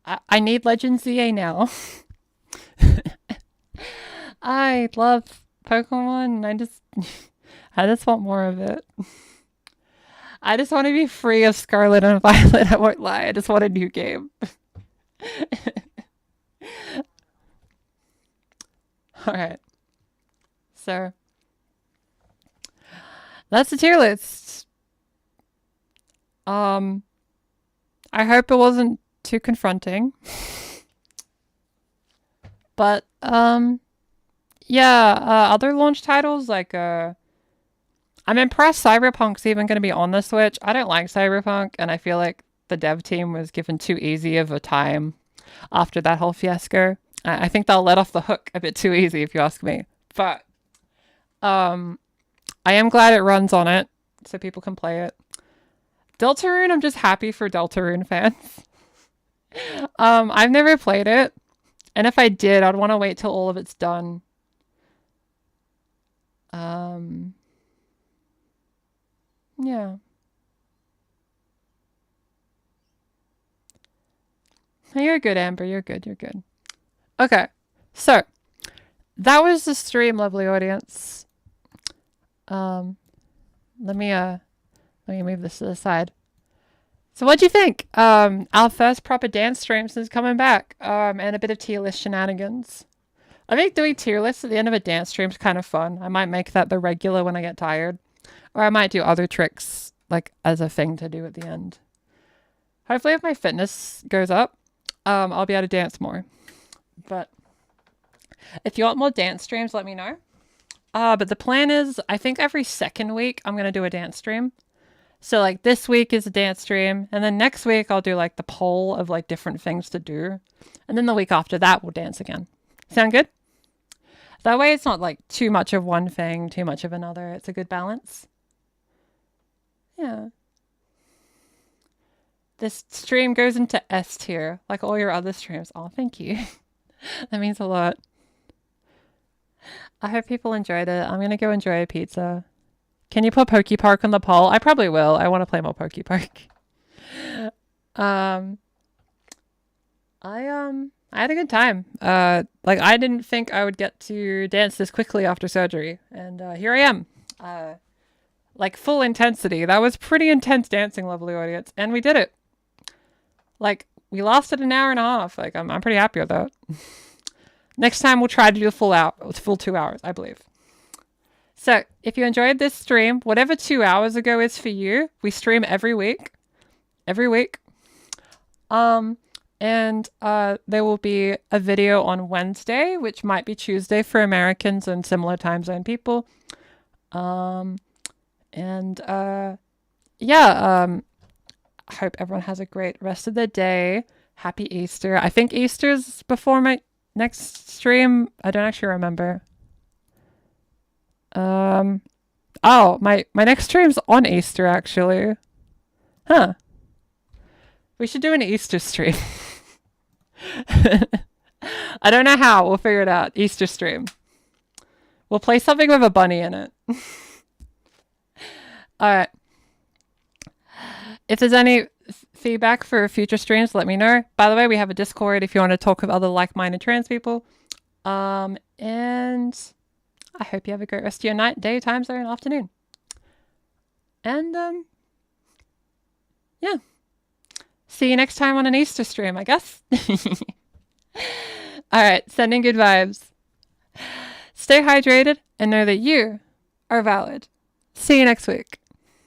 I need Legend ZA now. I love Pokemon, and I just want more of it. I just want to be free of Scarlet and Violet, I won't lie. I just want a new game. Alright. So, that's the tier list. I hope it wasn't too confronting. But, yeah, other launch titles, like, I'm impressed Cyberpunk's even going to be on the Switch. I don't like Cyberpunk, and I feel like the dev team was given too easy of a time after that whole fiasco. I think they'll let off the hook a bit too easy, if you ask me. But, I am glad it runs on it, so people can play it. Deltarune, I'm just happy for Deltarune fans. I've never played it, and if I did, I'd want to wait till all of it's done. Yeah. You're good, Amber. You're good. You're good. Okay. So that was the stream, lovely audience. Let me move this to the side. So what do you think? Our first proper dance streams is coming back. And a bit of tier list shenanigans. I think doing tier lists at the end of a dance stream is kind of fun. I might make that the regular when I get tired. Or I might do other tricks, like, as a thing to do at the end. Hopefully if my fitness goes up, I'll be able to dance more. But if you want more dance streams, let me know. But the plan is, I think every second week, I'm going to do a dance stream. So, like, this week is a dance stream. And then next week, I'll do, like, the poll of, like, different things to do. And then the week after that, we'll dance again. Sound good? That way, it's not, like, too much of one thing, too much of another. It's a good balance. Yeah. This stream goes into S tier, like all your other streams. Oh, thank you. That means a lot. I hope people enjoyed it. I'm going to go enjoy a pizza. Can you put Poke Park on the poll? I probably will. I want to play more Poke Park. I had a good time. Like, I didn't think I would get to dance this quickly after surgery. And here I am. Like, full intensity. That was pretty intense dancing, lovely audience. And we did it. Like, we lasted an hour and a half. Like, I'm pretty happy with that. Next time we'll try to do a full 2 hours, I believe. So, if you enjoyed this stream, whatever 2 hours ago is for you, we stream every week. Every week. And there will be a video on Wednesday, which might be Tuesday for Americans and similar time zone people. I hope everyone has a great rest of the day. Happy Easter. I think Easter's before my next stream. I don't actually remember. Oh, my next stream's on Easter, actually. Huh. We should do an Easter stream. I don't know how. We'll figure it out. Easter stream. We'll play something with a bunny in it. Alright. If there's any feedback for future streams, let me know. By the way, we have a Discord if you want to talk with other like-minded trans people. And I hope you have a great rest of your night, day, time zone, afternoon. And, yeah. See you next time on an Easter stream, I guess. Alright, sending good vibes. Stay hydrated and know that you are valid. See you next week.